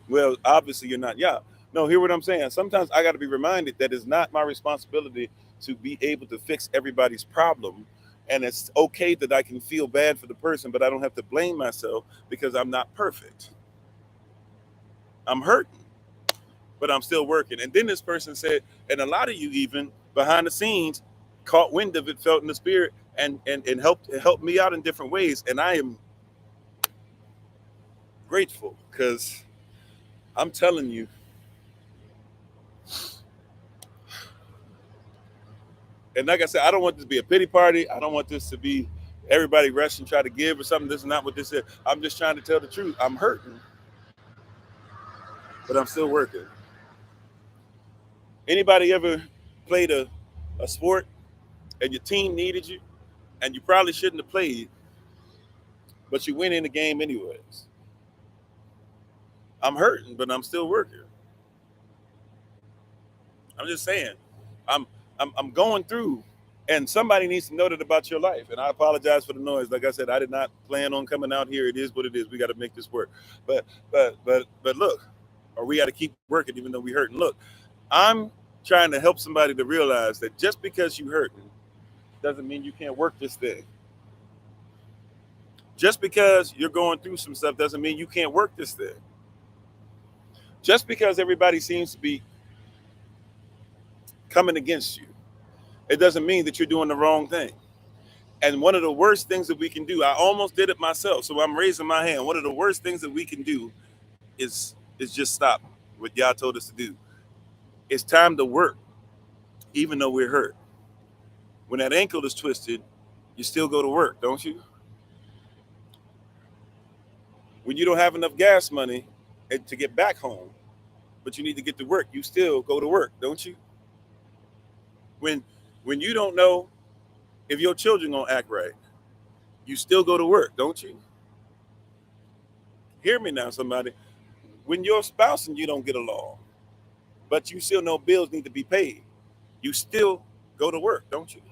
well, obviously you're not Yah. No, hear what I'm saying. Sometimes I got to be reminded that it's not my responsibility to be able to fix everybody's problem. And it's okay that I can feel bad for the person, but I don't have to blame myself because I'm not perfect. I'm hurting, but I'm still working. And then this person said, and a lot of you even behind the scenes caught wind of it, felt in the spirit, and helped me out in different ways. And I am grateful, because I'm telling you, and like I said, I don't want this to be a pity party. I don't want this to be everybody rush and try to give or something. This is not what this is. I'm just trying to tell the truth. I'm hurting, but I'm still working. Anybody ever played a a sport and your team needed you and you probably shouldn't have played, but you went in the game anyways. I'm hurting, but I'm still working. I'm just saying, I'm I'm going through, and somebody needs to know that about your life. And I apologize for the noise. Like I said, I did not plan on coming out here. It is what it is. We got to make this work. But look, or we got to keep working even though we hurting. Look, I'm trying to help somebody to realize that just because you hurting doesn't mean you can't work this thing. Just because you're going through some stuff doesn't mean you can't work this thing. Just because everybody seems to be coming against you, it doesn't mean that you're doing the wrong thing. And one of the worst things that we can do, I almost did it myself, so I'm raising my hand. One of the worst things that we can do is just stop what y'all told us to do. It's time to work, even though we're hurt. When that ankle is twisted, you still go to work, don't you? When you don't have enough gas money to get back home, but you need to get to work, you still go to work, don't you? When you don't know if your children gonna act right, you still go to work, don't you? Hear me now, somebody. When your spouse and you don't get along, but you still know bills need to be paid, you still go to work, don't you?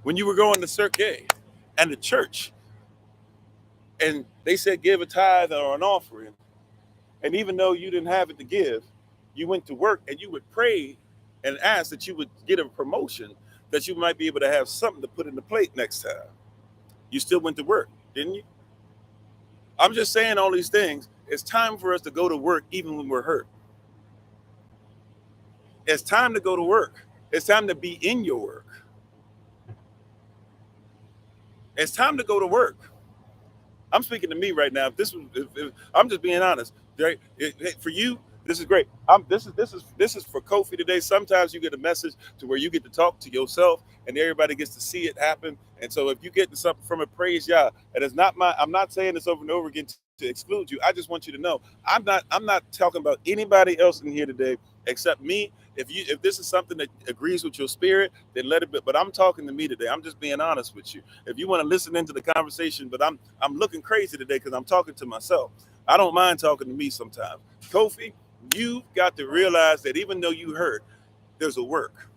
When you were going to Cirque and the church, and they said give a tithe or an offering, and even though you didn't have it to give, you went to work and you would pray and ask that you would get a promotion, that you might be able to have something to put in the plate next time. You still went to work, didn't you? I'm just saying all these things. It's time for us to go to work even when we're hurt. It's time to go to work. It's time to be in your work. It's time to go to work. I'm speaking to me right now. If I'm just being honest. Right? For you, this is great. This is for Kofi today. Sometimes you get a message to where you get to talk to yourself, and everybody gets to see it happen. And so, if you get something from it, praise Yah. And it's not my. I'm not saying this over and over again to exclude you. I just want you to know I'm not talking about anybody else in here today except me. If this is something that agrees with your spirit, then let it be. But I'm talking to me today. I'm just being honest with you. If you want to listen into the conversation, but I'm looking crazy today because I'm talking to myself. I don't mind talking to me sometimes. Kofi, you've got to realize that even though you hurt, there's a work.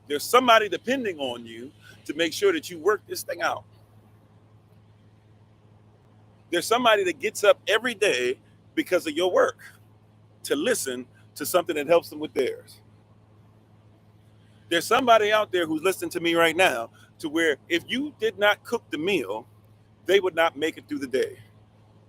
There's somebody depending on you to make sure that you work this thing out. There's somebody that gets up every day because of your work to listen to something that helps them with theirs. There's somebody out there who's listening to me right now to where if you did not cook the meal, they would not make it through the day.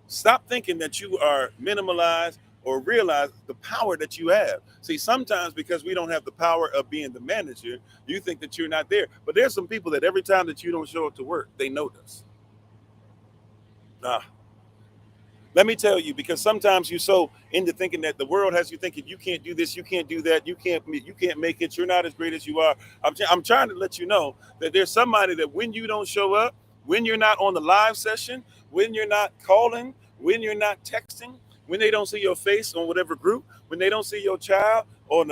Stop thinking that you are minimalized or realize the power that you have. See, sometimes because we don't have the power of being the manager, you think that you're not there. But there's some people that every time that you don't show up to work, they notice. Let me tell you, because sometimes you're so into thinking that the world has you thinking you can't do this, you can't do that, you can't make it, you're not as great as you are. I'm trying to let you know that there's somebody that when you don't show up, when you're not on the live session, when you're not calling, when you're not texting, when they don't see your face on whatever group, when they don't see your child on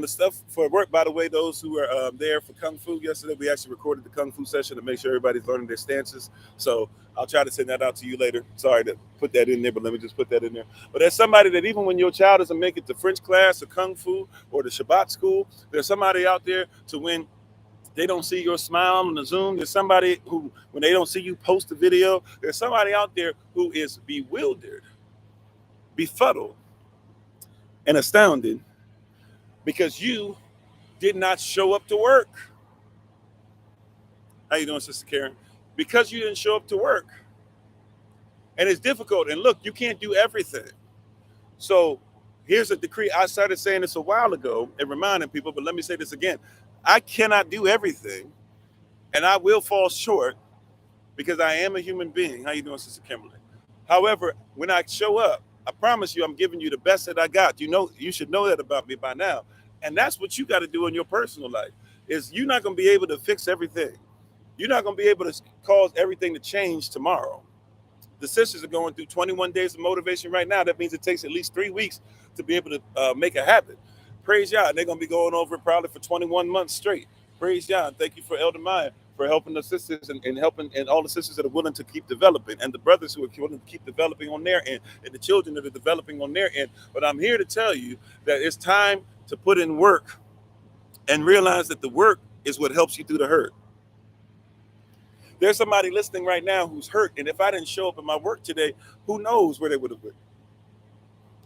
the stuff for work. By the way, those who are there for Kung Fu yesterday, we actually recorded the Kung Fu session to make sure everybody's learning their stances. So I'll try to send that out to you later. Sorry to put that in there, but let me just put that in there. But there's somebody that even when your child doesn't make it to French class or Kung Fu or the Shabbat school, there's somebody out there to when they don't see your smile on the Zoom. There's somebody who, when they don't see you post a video, there's somebody out there who is bewildered, befuddled, and astounded because you did not show up to work. How you doing, Sister Karen? Because you didn't show up to work. And it's difficult. And look, you can't do everything. So here's a decree. I started saying this a while ago and reminding people, but let me say this again. I cannot do everything, and I will fall short because I am a human being. How you doing, Sister Kimberly? However, when I show up, I promise you I'm giving you the best that I got. You know, you should know that about me by now. And that's what you got to do in your personal life, is you're not going to be able to fix everything. You're not going to be able to cause everything to change tomorrow. The sisters are going through 21 days of motivation right now. That means it takes at least 3 weeks to be able to make a habit. Praise God. They're going to be going over it probably for 21 months straight. Praise God. Thank you for Elder Maya for helping the sisters and helping and all the sisters that are willing to keep developing and the brothers who are willing to keep developing on their end and the children that are developing on their end. But I'm here to tell you that it's time to put in work and realize that the work is what helps you through the hurt. There's somebody listening right now who's hurt, and if I didn't show up at my work today, who knows where they would have been.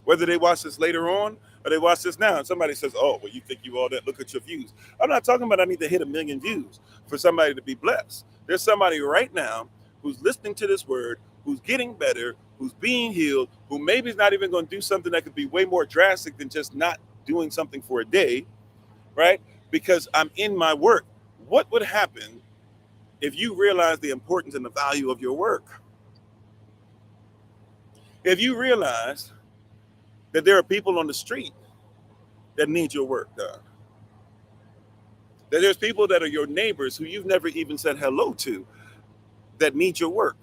Whether they watch this later on or they watch this now, and somebody says, "Oh, well, you think you all that? Look at your views." I'm not talking about I need to hit 1,000,000 views for somebody to be blessed. There's somebody right now who's listening to this word, who's getting better, who's being healed, who maybe is not even going to do something that could be way more drastic than just not doing something for a day, right? Because I'm in my work. What would happen if you realize the importance and the value of your work? If you realize that there are people on the street that need your work done, that there's people that are your neighbors who you've never even said hello to that need your work.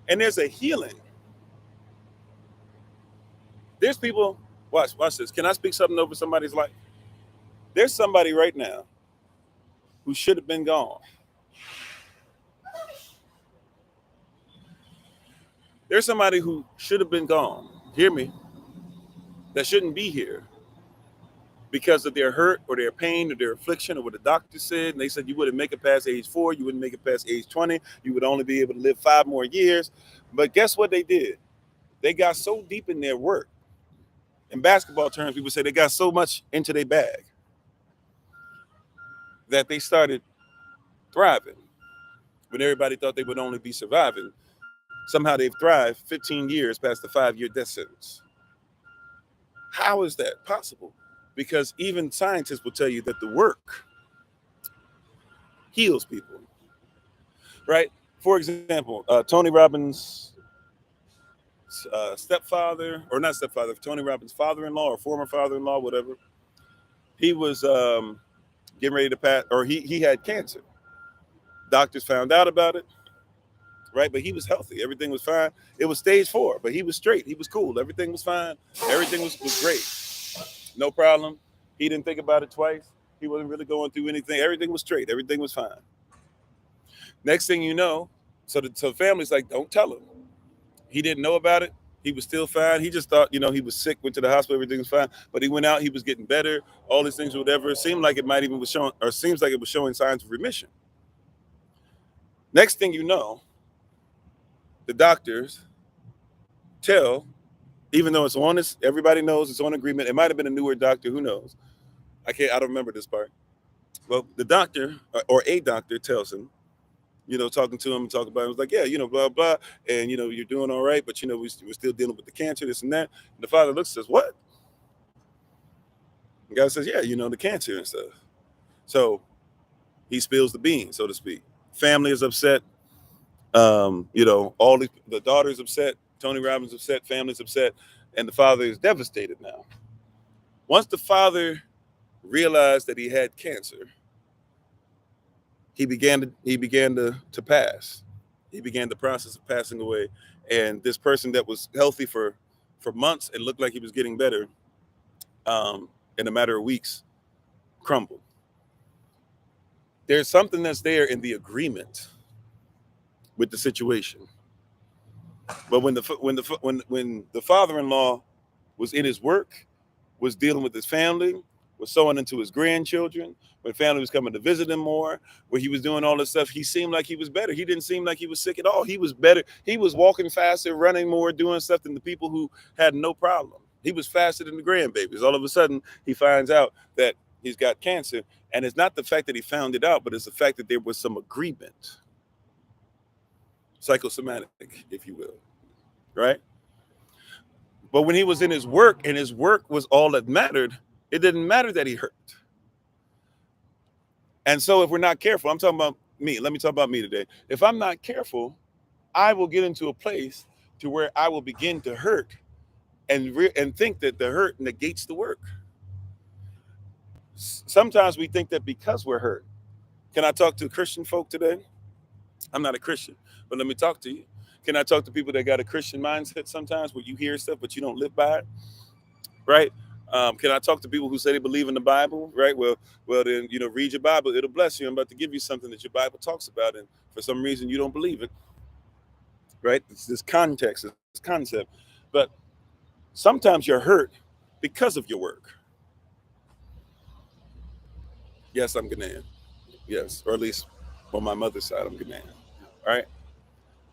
And there's a healing. There's people, watch this. Can I speak something over somebody's life? There's somebody right now who should have been gone. There's somebody who should have been gone. Hear me. That shouldn't be here because of their hurt or their pain or their affliction or what the doctor said. And they said you wouldn't make it past age 4. You wouldn't make it past age 20. You would only be able to live 5 more years. But guess what they did? They got so deep in their work. In basketball terms, people say they got so much into their bag that they started thriving when everybody thought they would only be surviving. Somehow they've thrived 15 years past the 5-year death sentence. How is that possible? Because even scientists will tell you that the work heals people, right? For example, Tony Robbins' stepfather, or not stepfather, Tony Robbins' father-in-law or former father-in-law, whatever, he was getting ready to pass, or he had cancer. Doctors found out about it, right? But he was healthy. Everything was fine. It was stage 4, but he was straight. He was cool. Everything was fine. Everything was great. No problem. He didn't think about it twice. He wasn't really going through anything. Everything was straight. Everything was fine. Next thing you know, so the family's like, don't tell him. He didn't know about it. He was still fine. He just thought, he was sick, went to the hospital, everything was fine. But he went out, he was getting better, all these things, whatever. It seemed like it might even was showing, or seems like it was showing signs of remission. Next thing you know, the doctors tell, even though it's on this, everybody knows it's on agreement. It might have been a newer doctor, who knows? I don't remember this part. Well, the doctor or a doctor tells him, talking to him, talking about him, was like, yeah, blah, blah. And, you're doing all right, but, we're still dealing with the cancer, this and that. And the father looks and says, what? The guy says, yeah, the cancer and stuff. So he spills the beans, so to speak. Family is upset. All the daughter's upset. Tony Robbins upset. Family's upset. And the father is devastated now. Once the father realized that he had cancer, he began to pass. He began the process of passing away. And this person that was healthy for months and looked like he was getting better, in a matter of weeks, crumbled. There's something that's there in the agreement with the situation. But when the father-in-law was in his work, was dealing with his family, was sowing into his grandchildren, when family was coming to visit him more, where he was doing all this stuff, he seemed like he was better. He didn't seem like he was sick at all. He was better. He was walking faster, running more, doing stuff than the people who had no problem. He was faster than the grandbabies. All of a sudden, he finds out that he's got cancer. And it's not the fact that he found it out, but it's the fact that there was some agreement. Psychosomatic, if you will, right? But when he was in his work, and his work was all that mattered, it didn't matter that he hurt. And so if we're not careful, I'm talking about me. Let me talk about me today. If I'm not careful, I will get into a place to where I will begin to hurt and think that the hurt negates the work. Sometimes we think that because we're hurt. Can I talk to Christian folk today? I'm not a Christian, but let me talk to you. Can I talk to people that got a Christian mindset sometimes where you hear stuff but you don't live by it, right? Can I talk to people who say they believe in the Bible, right? Well, then read your Bible; it'll bless you. I'm about to give you something that your Bible talks about, and for some reason you don't believe it, right? It's this context, this concept. But sometimes you're hurt because of your work. Yes, I'm Ghanaian. Yes, or at least on my mother's side, I'm Ghanaian. All right.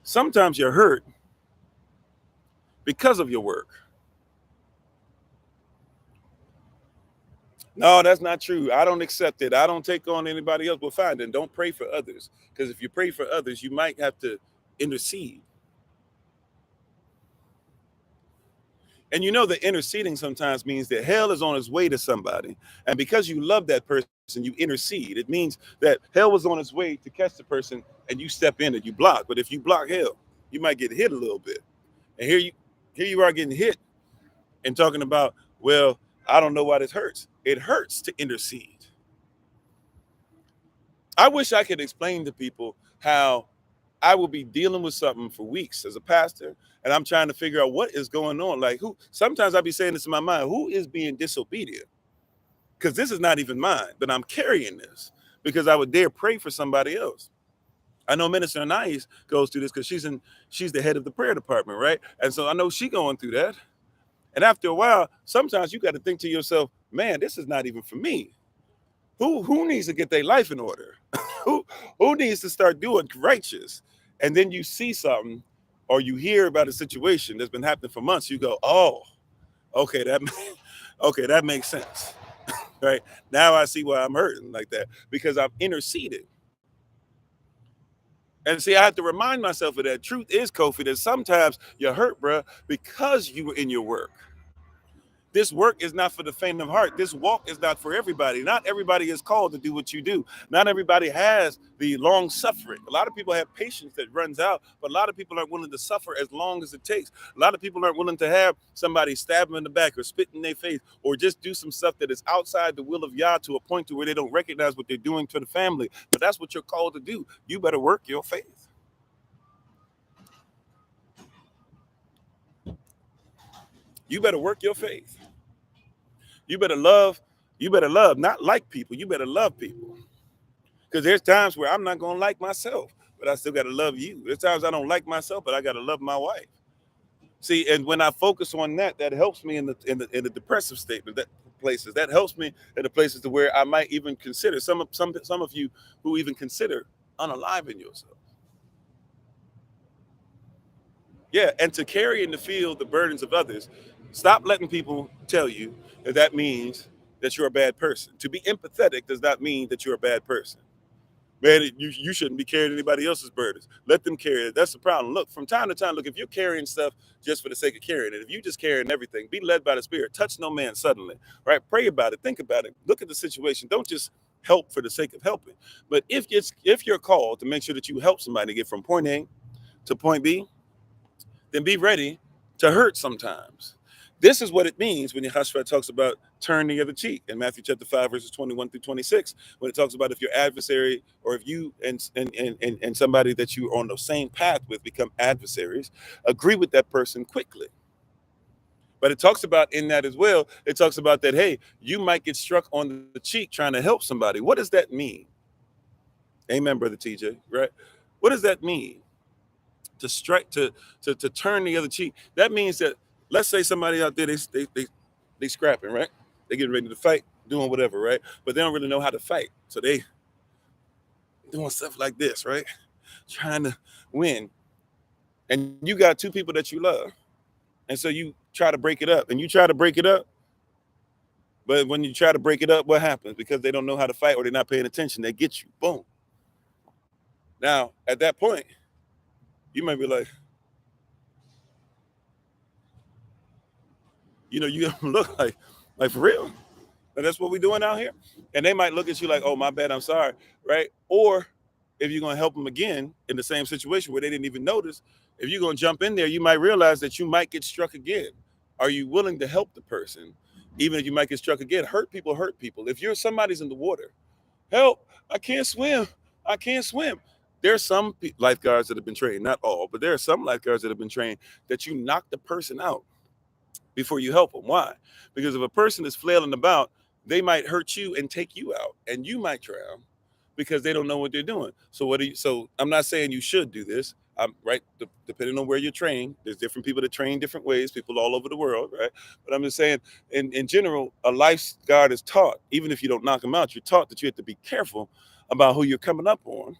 Sometimes you're hurt because of your work. No, that's not true. I don't accept it. I don't take on anybody else. Well, fine, then don't pray for others. Because if you pray for others, you might have to intercede. And the interceding sometimes means that hell is on its way to somebody. And because you love that person, you intercede. It means that hell was on its way to catch the person and you step in and you block. But if you block hell, you might get hit a little bit. And here you are getting hit and talking about, well, I don't know why this hurts. It hurts to intercede. I wish I could explain to people how I will be dealing with something for weeks as a pastor, and I'm trying to figure out what is going on. Like, sometimes I'll be saying this in my mind, who is being disobedient? Because this is not even mine, but I'm carrying this because I would dare pray for somebody else. I know Minister Anais goes through this because she's the head of the prayer department, right? And so I know she's going through that. And after a while, sometimes you got to think to yourself, man, this is not even for me. Who needs to get their life in order? who needs to start doing righteous? And then you see something or you hear about a situation that's been happening for months. You go, oh, okay, that makes sense. Right? Now I see why I'm hurting like that, because I've interceded. And see, I have to remind myself of that. Truth is, Kofi, that sometimes you're hurt, bro, because you were in your work. This work is not for the faint of heart. This walk is not for everybody. Not everybody is called to do what you do. Not everybody has the long suffering. A lot of people have patience that runs out, but a lot of people aren't willing to suffer as long as it takes. A lot of people aren't willing to have somebody stab them in the back or spit in their face or just do some stuff that is outside the will of Yah to a point to where they don't recognize what they're doing to the family. But that's what you're called to do. You better work your faith. You better work your faith. You better love, not like people. You better love people. Because there's times where I'm not going to like myself, but I still got to love you. There's times I don't like myself, but I got to love my wife. See, and when I focus on that, that helps me in the depressive statement, that places. That helps me in the places to where I might even consider some of you who even consider unaliving yourself. Yeah, and to carry and to feel the burdens of others. Stop letting people tell you that means that you're a bad person. To be empathetic does not mean that you're a bad person. Man, you shouldn't be carrying anybody else's burdens. Let them carry it. That's the problem. Look, from time to time, look, if you're carrying stuff just for the sake of carrying it, if you just carrying everything, be led by the Spirit. Touch no man suddenly, right? Pray about it. Think about it. Look at the situation. Don't just help for the sake of helping. But if you're called to make sure that you help somebody get from point A to point B, then be ready to hurt sometimes. This is what it means when Yahshua talks about turn the other cheek in Matthew chapter 5, verses 21 through 26, when it talks about if your adversary or if you and somebody that you are on the same path with become adversaries, agree with that person quickly. But it talks about in that as well, it talks about that, hey, you might get struck on the cheek trying to help somebody. What does that mean? Amen, Brother TJ, right? What does that mean? To strike, to turn the other cheek. That means that, let's say somebody out there, they scrapping, right? They getting ready to fight, doing whatever, right? But they don't really know how to fight. So they doing stuff like this, right? Trying to win. And you got two people that you love. And so you try to break it up. And you try to break it up. But when you try to break it up, what happens? Because they don't know how to fight or they're not paying attention, they get you. Boom. Now, at that point, you might be like, you look like for real. And that's what we're doing out here. And they might look at you like, oh, my bad, I'm sorry, right? Or if you're going to help them again in the same situation where they didn't even notice, if you're going to jump in there, you might realize that you might get struck again. Are you willing to help the person, even if you might get struck again? Hurt people hurt people. If somebody's in the water, help, I can't swim. There are some lifeguards that have been trained, not all, but there are some lifeguards that have been trained that you knock the person out before you help them. Why? Because if a person is flailing about, they might hurt you and take you out, and you might drown because they don't know what they're doing. So what do you? So I'm not saying you should do this. I'm right. Depending on where you're trained, there's different people that train different ways. People all over the world, right? But I'm just saying, in general, a lifeguard is taught. Even if you don't knock them out, you're taught that you have to be careful about who you're coming up on,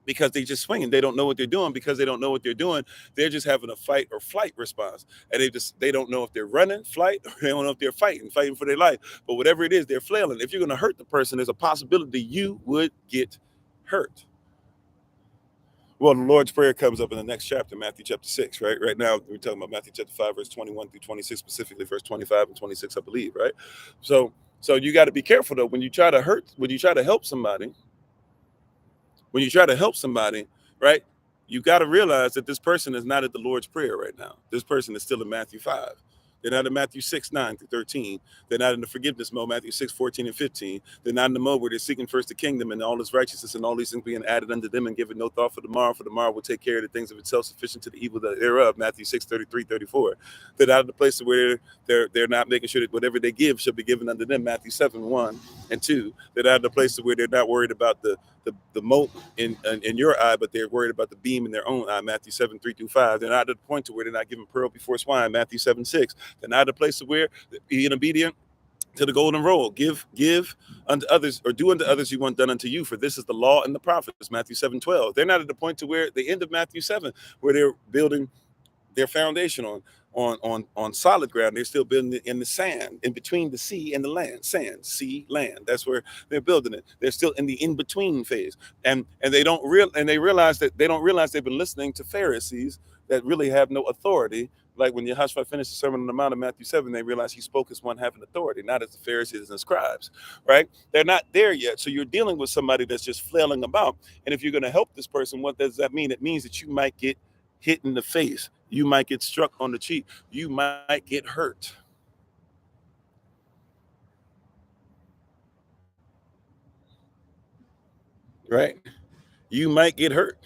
because they just swinging. They don't know what they're doing. Because they don't know what they're doing, they're just having a fight or flight response, and they don't know if they're running, flight, or they don't know if they're fighting for their life. But whatever it is, they're flailing. If you're going to hurt the person, there's a possibility you would get hurt. Well, the Lord's Prayer comes up in the next chapter, Matthew chapter 6, right? Right now, we're talking about Matthew chapter 5, verse 21 through 26, specifically verse 25 and 26, I believe, right? So you got to be careful, though, when you try to help somebody, right? You got to realize that this person is not at the Lord's Prayer right now. This person is still in Matthew 5. They're not in Matthew 6, 9 through 13. They're not in the forgiveness mode, Matthew 6, 14 and 15. They're not in the mode where they're seeking first the kingdom and all its righteousness and all these things being added unto them, and giving no thought for tomorrow will take care of the things of itself, sufficient to the evil thereof, Matthew 6, 33, 34. They're not in the place where they're not making sure that whatever they give shall be given unto them, Matthew 7, 1 and 2. They're not in the place where they're not worried about the mote in your eye, but they're worried about the beam in their own eye, Matthew 7, 3 through 5. They're not at the point to where they're not giving pearl before swine, Matthew 7, 6. They're not at a place to where being obedient to the golden rule. Give unto others, or do unto others you want done unto you, for this is the law and the prophets, Matthew 7, 12. They're not at the point to where the end of Matthew 7, where they're building their foundation on solid ground. They're still building it in the sand, in between the sea and the land. Sand, sea, land. That's where they're building it. They're still in the in-between phase. And they realize that they don't realize they've been listening to Pharisees that really have no authority. Like when Yahushua finished the Sermon on the Mount of Matthew 7, they realize he spoke as one having authority, not as the Pharisees and scribes, right? They're not there yet. So you're dealing with somebody that's just flailing about. And if you're going to help this person, what does that mean? It means that you might get hit in the face. You might get struck on the cheek. You might get hurt. Right? You might get hurt.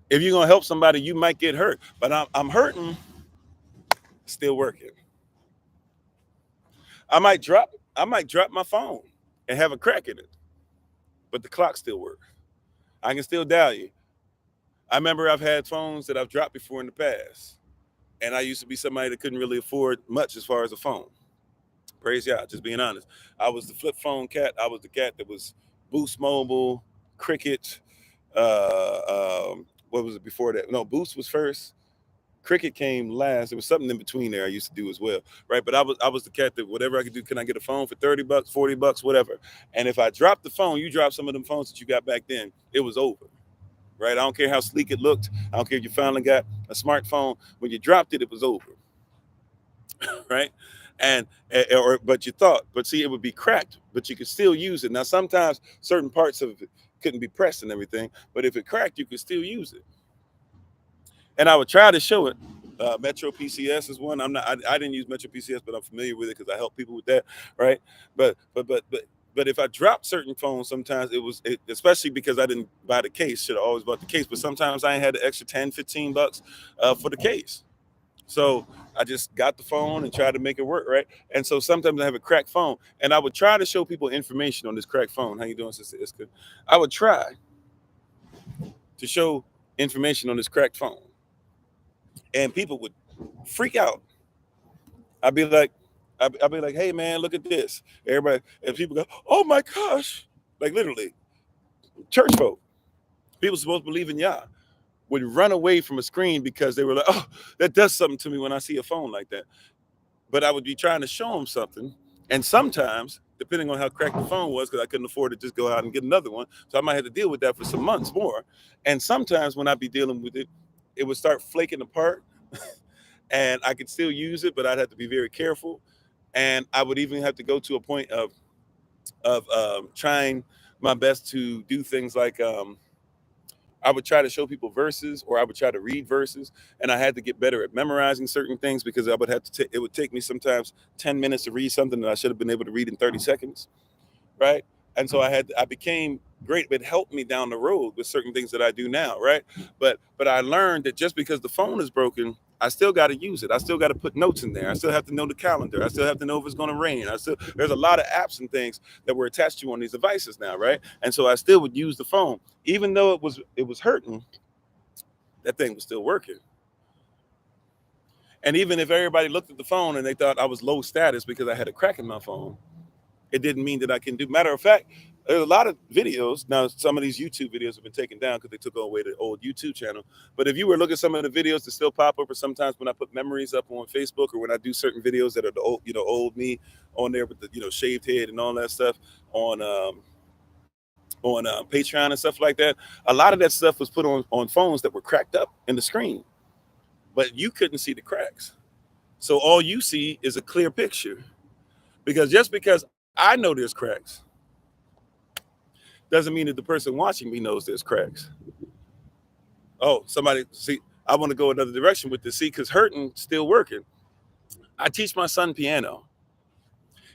If you're gonna help somebody, you might get hurt. But I'm hurting, still working. I might drop my phone and have a crack in it, but the clock still works. I can still dial you. I remember I've had phones that I've dropped before in the past, and I used to be somebody that couldn't really afford much as far as a phone. Praise God, just being honest. I was the flip phone cat. I was the cat that was Boost Mobile, Cricket. What was it before that? No, Boost was first. Cricket came last. There was something in between there I used to do as well, right? But I was the cat that whatever I could do, can I get a phone for $30, $40, whatever? And if I dropped the phone, you dropped some of them phones that you got back then, it was over, right? I don't care how sleek it looked. I don't care if you finally got a smartphone. When you dropped it, it was over, right? But you thought, but see, it would be cracked, but you could still use it. Now, sometimes certain parts of it couldn't be pressed and everything, but if it cracked, you could still use it. And I would try to show it. Metro PCS is one. I didn't use Metro PCS, but I'm familiar with it because I help people with that, right? But if I dropped certain phones, sometimes especially because I didn't buy the case. Should have always bought the case, but sometimes I had the extra $10, $15 for the case. So I just got the phone and tried to make it work, right? And so sometimes I have a cracked phone, and I would try to show people information on this cracked phone. How you doing, Sister Iska? I would try to show information on this cracked phone, and people would freak out. I'd be like, hey man, look at this. Everybody, and people go, oh my gosh, like literally, church folk, people supposed to believe in Yah, would run away from a screen because they were like, oh, that does something to me when I see a phone like that. But I would be trying to show them something, and sometimes, depending on how cracked the phone was, because I couldn't afford to just go out and get another one, so I might have to deal with that for some months more. And sometimes when I'd be dealing with it, it would start flaking apart. And I could still use it, but I'd have to be very careful. And I would even have to go to a point of trying my best to do things like I would try to show people verses, or I would try to read verses, and I had to get better at memorizing certain things, because I would have to. It would take me sometimes 10 minutes to read something that I should have been able to read in 30 seconds, right? And so I became great. It helped me down the road with certain things that I do now, right? But I learned that just because the phone is broken, I still got to use it. I still got to put notes in there. I still have to know the calendar. I still have to know if it's going to rain. There's a lot of apps and things that were attached to on these devices now, right? And so I still would use the phone, even though it was hurting. That thing was still working. And even if everybody looked at the phone and they thought I was low status because I had a crack in my phone, it didn't mean that I can do. Matter of fact, there's a lot of videos now. Some of these YouTube videos have been taken down because they took away the old YouTube channel. But if you were looking at some of the videos that still pop up, or sometimes when I put memories up on Facebook, or when I do certain videos that are the old me on there with the shaved head and all that stuff on Patreon and stuff like that, a lot of that stuff was put on phones that were cracked up in the screen, but you couldn't see the cracks. So all you see is a clear picture. Because just because I know there's cracks doesn't mean that the person watching me knows there's cracks. Oh, somebody, see, I want to go another direction with this. See, because Hurtin still working. I teach my son piano.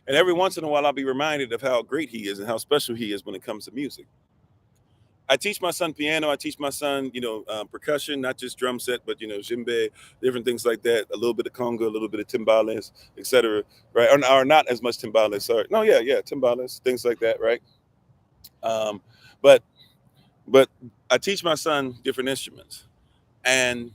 And every once in a while, I'll be reminded of how great he is and how special he is when it comes to music. I teach my son piano. I teach my son, percussion, not just drum set, but, djembe, different things like that. A little bit of conga, a little bit of timbales, etc. Right? Or not as much timbales. Sorry. No, yeah, timbales, things like that. Right? Um, but but I teach my son different instruments, and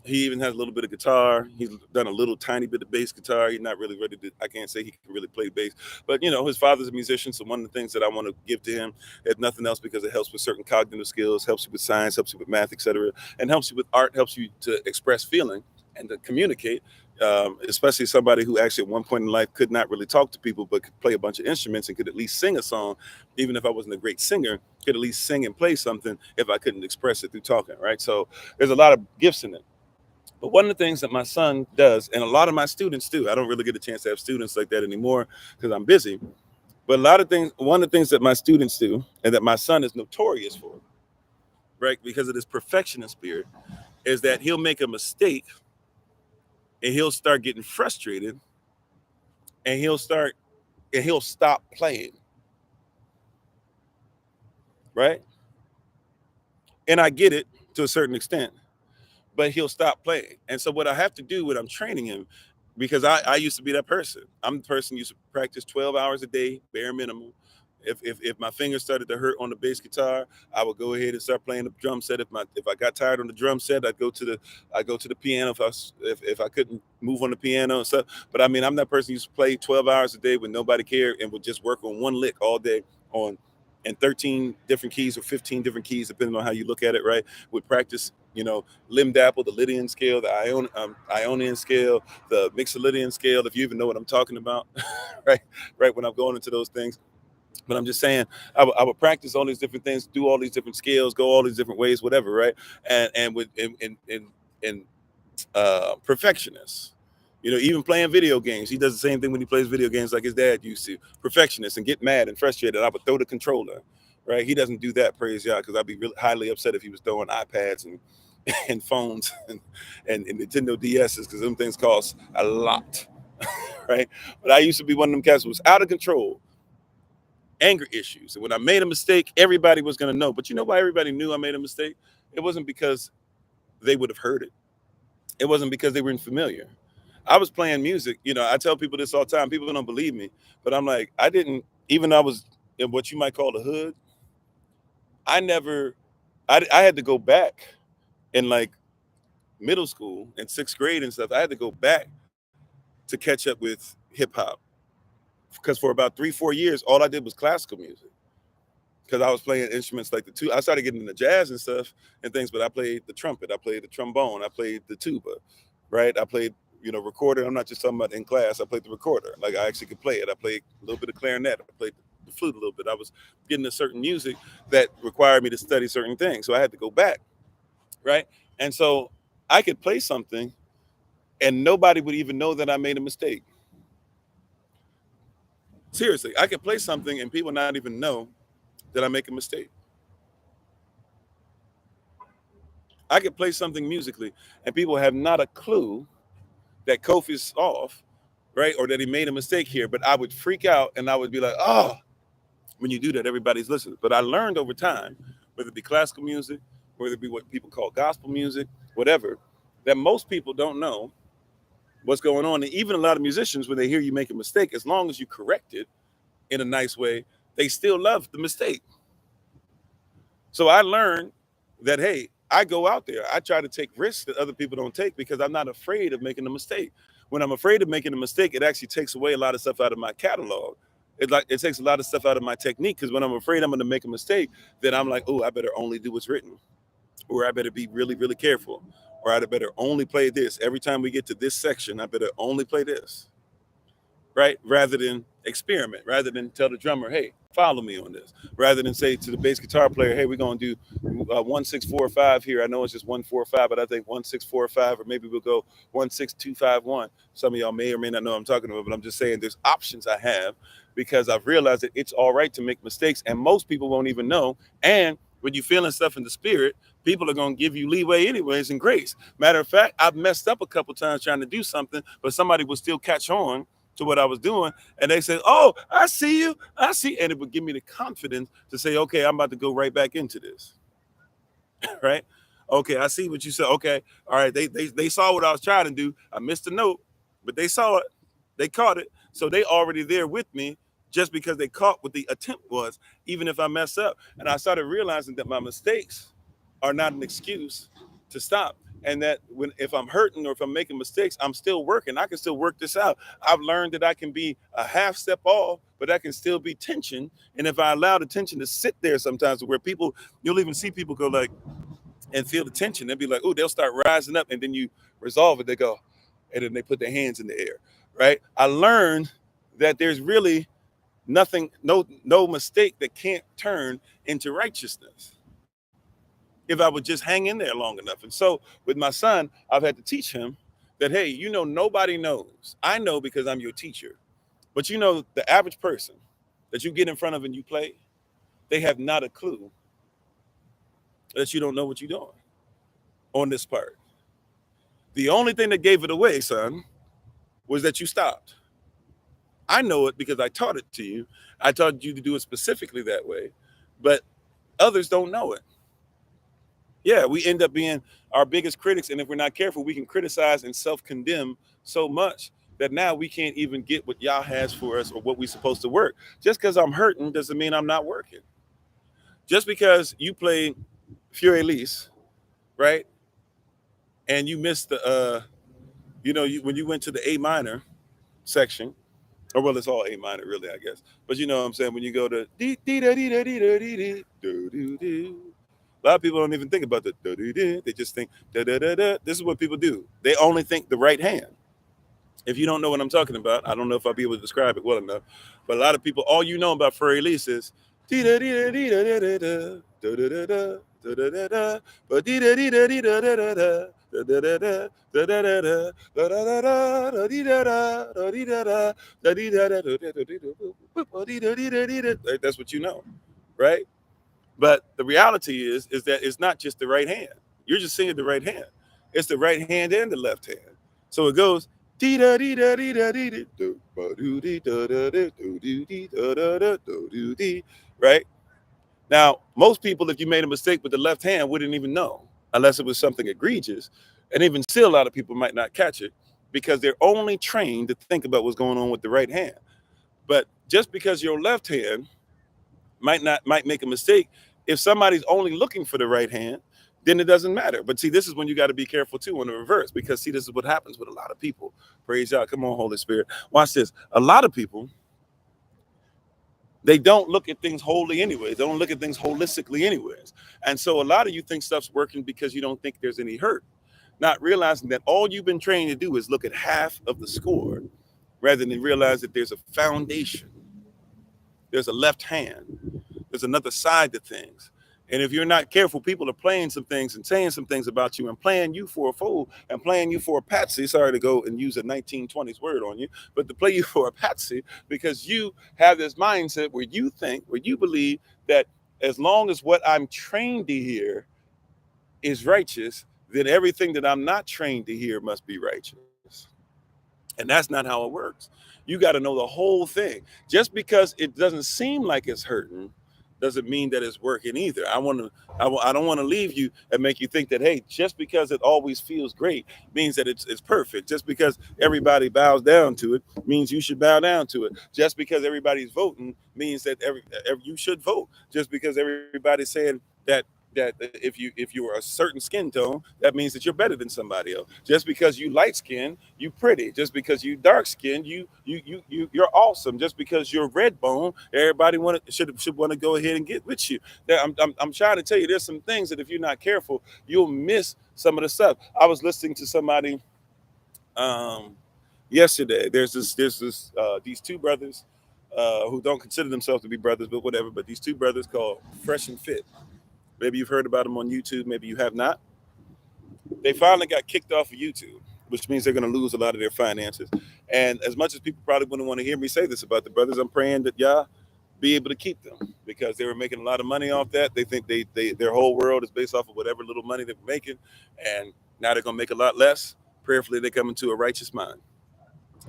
he even has a little bit of guitar. He's done a little tiny bit of bass guitar. He's not really ready to. I can't say he can really play bass, but his father's a musician. So one of the things that I want to give to him, if nothing else, because it helps with certain cognitive skills, helps you with science, helps you with math, etc., and helps you with art, helps you to express feeling and to communicate. Especially somebody who actually at one point in life could not really talk to people, but could play a bunch of instruments and could at least sing a song, even if I wasn't a great singer, could at least sing and play something if I couldn't express it through talking. Right. So there's a lot of gifts in it. But one of the things that my son does, and a lot of my students do, I don't really get a chance to have students like that anymore because I'm busy. But one of the things that my students do, and that my son is notorious for, right, because of this perfectionist spirit, is that he'll make a mistake and he'll start getting frustrated and he'll stop playing. Right. And I get it to a certain extent, but he'll stop playing. And so what I have to do when I'm training him, because I used to be that person. I'm the person who used to practice 12 hours a day, bare minimum. If my fingers started to hurt on the bass guitar, I would go ahead and start playing the drum set. If I got tired on the drum set, I'd go to the piano if I couldn't move on the piano and stuff. But I mean, I'm that person who used to play 12 hours a day when nobody cared and would just work on one lick all day on and 13 different keys or 15 different keys, depending on how you look at it, right? Would practice, limb dapple, the Lydian scale, the Ionian scale, the Mixolydian scale, if you even know what I'm talking about, right? Right, when I'm going into those things. But I'm just saying, I would practice all these different things, do all these different scales, go all these different ways, whatever, right? And with and perfectionist. Even playing video games, he does the same thing when he plays video games like his dad used to. Perfectionist and get mad and frustrated. I would throw the controller, right? He doesn't do that, praise y'all, because I'd be really highly upset if he was throwing iPads and phones and Nintendo DSs, because them things cost a lot, right? But I used to be one of them cats who was out of control, anger issues. And when I made a mistake, everybody was going to know. But you know why everybody knew I made a mistake? It wasn't because they would have heard it. It wasn't because they weren't familiar. I was playing music. I tell people this all the time. People don't believe me, but I'm like, I didn't, even though I was in what you might call the hood, I never, I had to go back in like middle school and sixth grade and stuff. I had to go back to catch up with hip hop because for about 3-4 years, all I did was classical music. Because I was playing instruments like I started getting into jazz and stuff and things, but I played the trumpet, I played the trombone, I played the tuba, right? I played, recorder. I'm not just talking about in class. I played the recorder. Like I actually could play it. I played a little bit of clarinet. I played the flute a little bit. I was getting a certain music that required me to study certain things. So I had to go back, right? And so I could play something and nobody would even know that I made a mistake. Seriously, I could play something and people not even know that I make a mistake. I could play something musically and people have not a clue that Kofi's off, right? Or that he made a mistake here, but I would freak out and I would be like, oh, When you do that, everybody's listening. But I learned over time, whether it be classical music, whether it be what people call gospel music, whatever, that most people don't know what's going on. And even a lot of musicians, when they hear you make a mistake, as long as you correct it in a nice way, they still love the mistake. So I learned that, hey, I go out there, I try to take risks that other people don't take because I'm not afraid of making a mistake. When I'm afraid of making a mistake, it actually takes away a lot of stuff out of my catalog. It takes a lot of stuff out of my technique, because when I'm afraid I'm going to make a mistake, then I'm like, oh, I better only do what's written, or I better be really, really careful, or I better only play this. Every time we get to this section, I better only play this, right? Rather than experiment, rather than tell the drummer, hey, follow me on this, rather than say to the bass guitar player, hey, we're going to do 1-6-4-5 here. I know it's just 1-4-5, but I think 1-6-4-5, or maybe we'll go 1-6-2-5-1. Some of y'all may or may not know what I'm talking about, but I'm just saying there's options I have, because I've realized that it's all right to make mistakes, and most people won't even know. And when you're feeling stuff in the spirit, people are going to give you leeway anyways and grace. Matter of fact, I've messed up a couple times trying to do something, but somebody would still catch on to what I was doing, and they said, oh, I see you, I see. And it would give me the confidence to say, okay, I'm about to go right back into this. Right? Okay, I see what you said. Okay, all right, they saw what I was trying to do. I missed a note, but they saw it, they caught it, so they already there with me, just because they caught what the attempt was, even if I mess up. And I started realizing that my mistakes are not an excuse to stop. And that if I'm hurting or if I'm making mistakes, I'm still working. I can still work this out. I've learned that I can be a half step off, but I can still be tension. And if I allow the tension to sit there sometimes, where people, you'll even see people go like, and feel the tension. They'll be like, oh, they'll start rising up, and then you resolve it. They go, and then they put their hands in the air, right? I learned that there's really nothing, no mistake that can't turn into righteousness if I would just hang in there long enough. And so with my son, I've had to teach him that, hey, nobody knows. I know because I'm your teacher. But the average person that you get in front of and you play, they have not a clue that you don't know what you're doing on this part. The only thing that gave it away, son, was that you stopped. I know it because I taught it to you. I taught you to do it specifically that way, but others don't know it. Yeah, we end up being our biggest critics, and if we're not careful, we can criticize and self-condemn so much that now we can't even get what Yah has for us or what we're supposed to work. Just because I'm hurting doesn't mean I'm not working. Just because you play Fury, right, and you missed the, when you went to the A minor section, or well, it's all A minor, really, I guess. But you know what I'm saying? When you go to dee dee da dee da dee da dee dee do do do, a lot of people don't even think about the do do do. They just think da da da da. This is what people do. They only think the right hand. If you don't know what I'm talking about, I don't know if I'll be able to describe it well enough. But a lot of people, all you know about Furry Elise is dee da dee da dee da da da da da da da da da da da, but dee da dee da dee da da da da. That's what you know, right? But the reality is that it's not just the right hand. You're just singing the right hand. It's the right hand and the left hand. So it goes right? Now, most people, if you made a mistake with the left hand, wouldn't even know unless it was something egregious. And even still, a lot of people might not catch it because they're only trained to think about what's going on with the right hand. But just because your left hand might make a mistake, if somebody's only looking for the right hand, then it doesn't matter. But see, this is when you got to be careful too on the reverse, because see, this is what happens with a lot of people. Praise God. Come on, Holy Spirit. Watch this. A lot of people, they don't look at things wholly anyways. They don't look at things holistically anyways. And so a lot of you think stuff's working because you don't think there's any hurt, not realizing that all you've been trained to do is look at half of the score rather than realize that there's a foundation. There's a left hand. There's another side to things. And if you're not careful, people are playing some things and saying some things about you and playing you for a fool and playing you for a patsy. Sorry to go and use a 1920s word on you, but to play you for a patsy because you have this mindset where you think, where you believe that as long as what I'm trained to hear is righteous, then everything that I'm not trained to hear must be righteous. And that's not how it works. You got to know the whole thing. Just because it doesn't seem like it's hurting doesn't mean that it's working either. I don't want to leave you and make you think that, hey, just because it always feels great means that it's perfect. Just because everybody bows down to it means you should bow down to it. Just because everybody's voting means that every you should vote. Just because everybody's saying that if you're a certain skin tone, that means that you're better than somebody else. Just because you light skin, you pretty. Just because you dark skin, you're awesome. Just because you're red bone, everybody should want to go ahead and get with you. I'm trying to tell you, there's some things that if you're not careful, you'll miss some of the stuff. I was listening to somebody um, yesterday. There's these two brothers who don't consider themselves to be brothers, but whatever. But these two brothers called Fresh and Fit. Maybe you've heard about them on YouTube. Maybe you have not. They finally got kicked off of YouTube, which means they're going to lose a lot of their finances. And as much as people probably wouldn't want to hear me say this about the brothers, I'm praying that y'all be able to keep them because they were making a lot of money off that. They think their whole world is based off of whatever little money they were making, and now they're going to make a lot less. Prayerfully, they come into a righteous mind.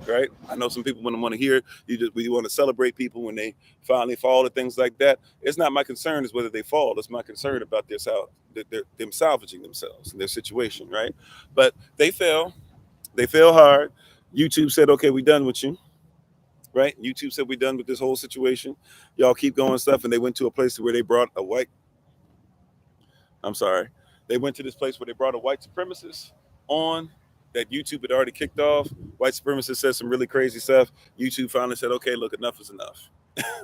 Right? I know some people wouldn't want to hear we want to celebrate people when they finally fall and things like that. It's not my concern is whether they fall. It's my concern about them salvaging themselves and their situation, right? But they fell. They fell hard. YouTube said, "Okay, we done with you." Right? YouTube said, "We done with this whole situation. Y'all keep going stuff." And they went to a place where they brought a white. I'm sorry. They went to this place where they brought a white supremacist on that YouTube had already kicked off. White supremacist said some really crazy stuff. YouTube finally said, "Okay, look, enough is enough.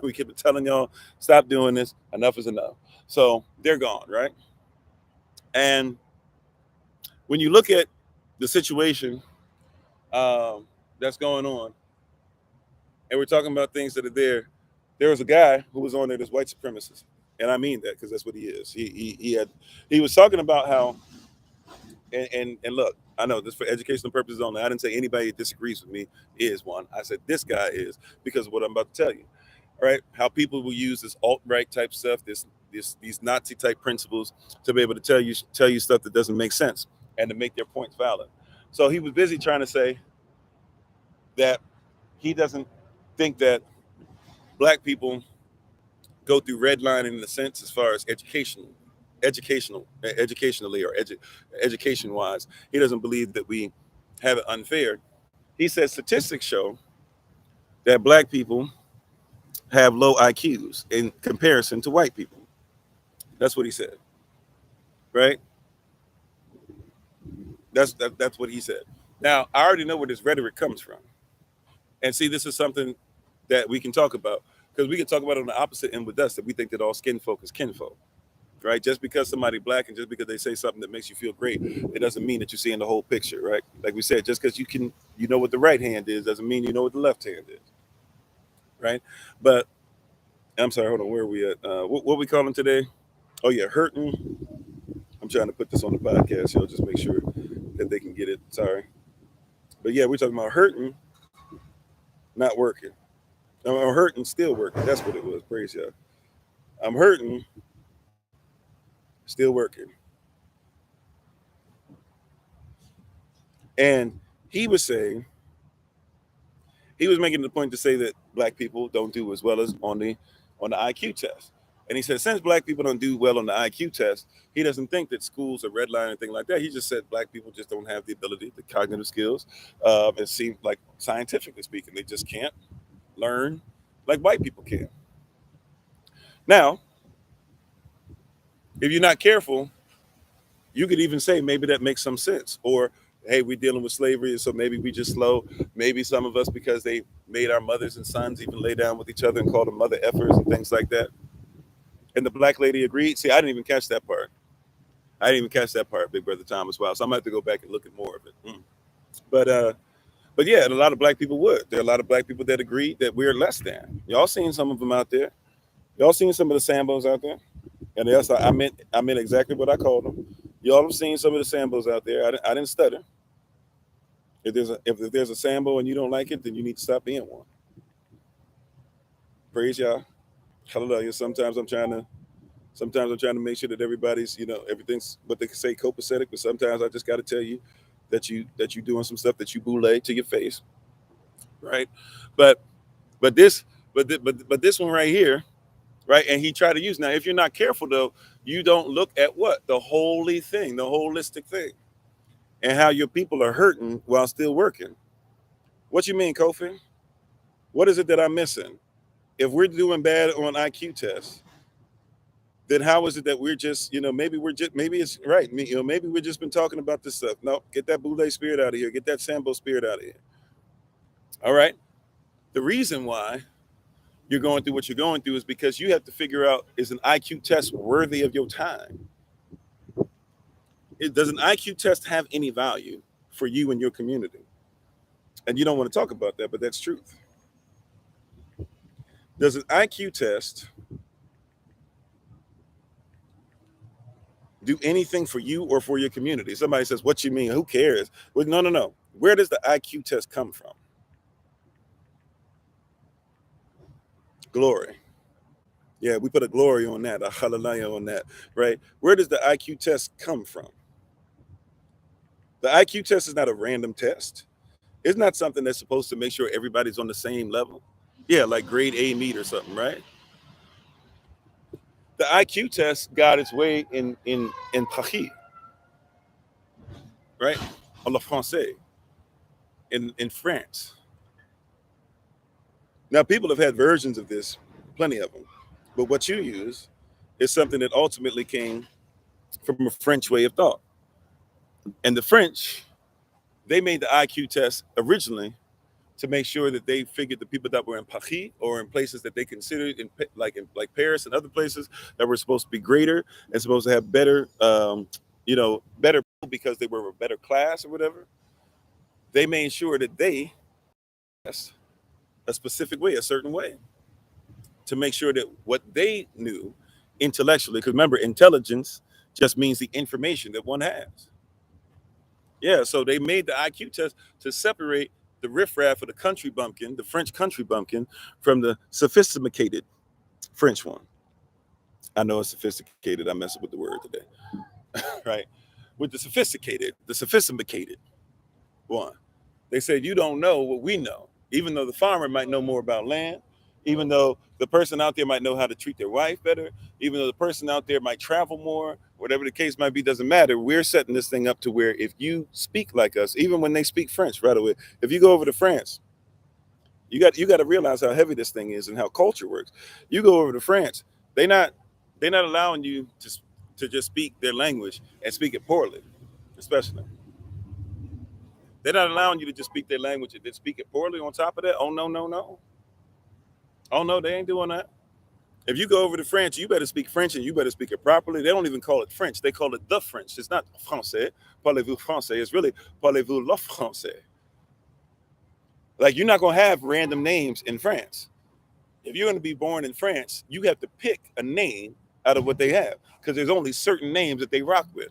We keep telling y'all, stop doing this. Enough is enough." So they're gone, right? And when you look at the situation that's going on, and we're talking about things that are there was a guy who was on there, this white supremacist, and I mean that because that's what he is. He was talking about how and look, I know this for educational purposes only. I didn't say anybody that disagrees with me is one. I said this guy is because of what I'm about to tell you. All right, how people will use this alt right type stuff, these Nazi type principles to be able to tell you stuff that doesn't make sense and to make their points valid. So he was busy trying to say that he doesn't think that black people go through redlining in the sense as far as educationally or education wise. He doesn't believe that we have it unfair. He said statistics show that black people have low IQs in comparison to white people. That's what he said, right? That's what he said. Now I already know where this rhetoric comes from, and see, this is something that we can talk about because we can talk about it on the opposite end with us that we think that all skin folk is kinfolk. Right? Just because somebody black and just because they say something that makes you feel great, it doesn't mean that you're seeing the whole picture, right? Like we said, just because you know what the right hand is, doesn't mean you know what the left hand is, right? But I'm sorry, hold on, where are we at? What we calling today? Oh yeah, hurting. I'm trying to put this on the podcast, y'all. Just make sure that they can get it. Sorry, but yeah, we're talking about hurting, not working. I'm hurting, still working. That's what it was. Praise y'all. I'm hurting, still working. And he was saying he was making the point to say that black people don't do as well as on the IQ test. And he said, since black people don't do well on the IQ test, he doesn't think that schools are redlining or anything like that. He just said black people just don't have the ability, the cognitive skills. It seems like scientifically speaking, they just can't learn like white people can. Now, if you're not careful, you could even say maybe that makes some sense. Or, hey, we're dealing with slavery, so maybe we just slow. Maybe some of us, because they made our mothers and sons even lay down with each other and call them mother effers and things like that. And the black lady agreed. See, I didn't even catch that part. I didn't even catch that part, Big Brother Thomas. Wow. So I'm gonna have to go back and look at more of it. But but yeah, and a lot of black people would. There are a lot of black people that agree that we're less than. Y'all seen some of them out there. Y'all seen some of the Sambos out there. And yes, I meant exactly what I called them. Y'all have seen some of the Sambos out there. I didn't stutter. If there's a Sambo and you don't like it, then you need to stop being one. Praise y'all. Hallelujah. Sometimes I'm trying to make sure that everybody's, everything's what they can say copacetic, but sometimes I just got to tell you that you doing some stuff that you boule to your face. right? But but this but this one right here, right? And he tried to use, now if you're not careful though, you don't look at what the holy thing, the holistic thing, and how your people are hurting while still working. What you mean, Kofi? What is it that I'm missing? If we're doing bad on IQ tests, then how is it that we're just, maybe we're just, maybe it's right, maybe we've just been talking about this stuff. No, get that Boule spirit out of here. Get that Sambo spirit out of here. All right. The reason why you're going through what you're going through is because you have to figure out, is an IQ test worthy of your time? Does an IQ test have any value for you and your community? And you don't want to talk about that, but that's truth. Does an IQ test do anything for you or for your community? Somebody says, what you mean? Who cares? Well, no. Where does the IQ test come from? Glory. Yeah, we put a glory on that, a hallelujah on that, right? Where does the IQ test come from? The IQ test is not a random test. It's not something that's supposed to make sure everybody's on the same level. Yeah, like grade A meet or something, right? The IQ test got its way in Paris, right? En le français, in France. Now, people have had versions of this, plenty of them. But what you use is something that ultimately came from a French way of thought. And the French, they made the IQ test originally to make sure that they figured the people that were in Paris or in places that they considered like Paris and other places that were supposed to be greater and supposed to have better, better because they were a better class or whatever. They made sure that they test a specific way, a certain way, to make sure that what they knew intellectually, because remember, intelligence just means the information that one has. Yeah, so they made the IQ test to separate the riffraff of the country bumpkin, the French country bumpkin, from the sophisticated French one. I know it's sophisticated. I'm messing with the word today, right? With the sophisticated one. They said, you don't know what we know, even though the farmer might know more about land, even though the person out there might know how to treat their wife better, even though the person out there might travel more, whatever the case might be, doesn't matter. We're setting this thing up to where if you speak like us, even when they speak French right away, if you go over to France, you got to realize how heavy this thing is and how culture works. You go over to France, they're not allowing you to just speak their language and speak it poorly, especially. They're not allowing you to just speak their language and then speak it poorly on top of that. Oh, no. Oh, no, they ain't doing that. If you go over to France, you better speak French and you better speak it properly. They don't even call it French. They call it the French. It's not français, parlez-vous français. It's really parlez-vous le français. Like, you're not going to have random names in France. If you're going to be born in France, you have to pick a name out of what they have because there's only certain names that they rock with.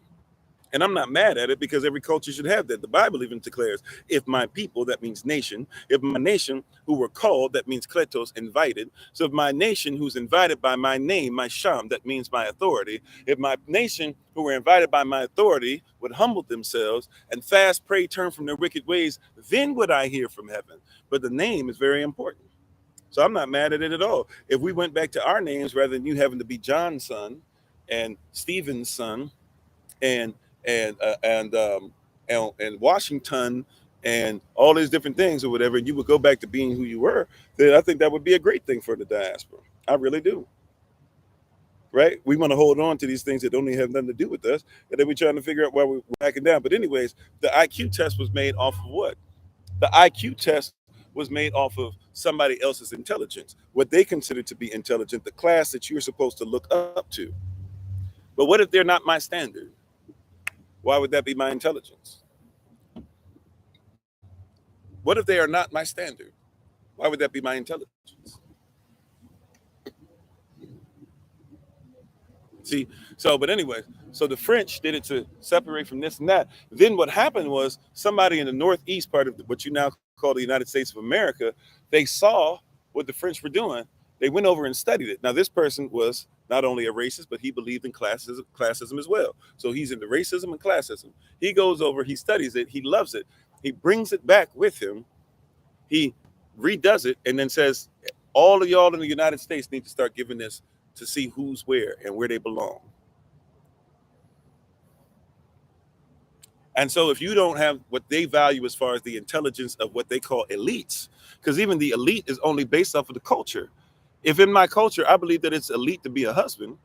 And I'm not mad at it because every culture should have that. The Bible even declares, if my people, that means nation, if my nation who were called, that means kletos, invited. So if my nation who's invited by my name, my sham, that means my authority. If my nation who were invited by my authority would humble themselves and fast, pray, turn from their wicked ways, then would I hear from heaven. But the name is very important. So I'm not mad at it at all. If we went back to our names rather than you having to be John's son and Stephen's son and and uh, and um, and Washington and all these different things or whatever, and you would go back to being who you were, then I think that would be a great thing for the diaspora. I really do. Right? We want to hold on to these things that don't even have nothing to do with us, and then we're trying to figure out why we're backing down. But anyways, the IQ test was made off of what? The IQ test was made off of somebody else's intelligence, what they consider to be intelligent, the class that you're supposed to look up to. But what if they're not my standard? Why would that be my intelligence? What if they are not my standard? Why would that be my intelligence? See, but anyway, so the French did it to separate from this and that. Then what happened was somebody in the northeast part of what you now call the United States of America, they saw what the French were doing. They went over and studied it. Now, this person was not only a racist, but he believed in classism as well. So he's into racism and classism. He goes over, he studies it, he loves it. He brings it back with him. He redoes it, and then says all of y'all in the United States need to start giving this to see who's where and where they belong. And so if you don't have what they value as far as the intelligence of what they call elites, because even the elite is only based off of the culture. If in my culture I believe that it's elite to be a husband,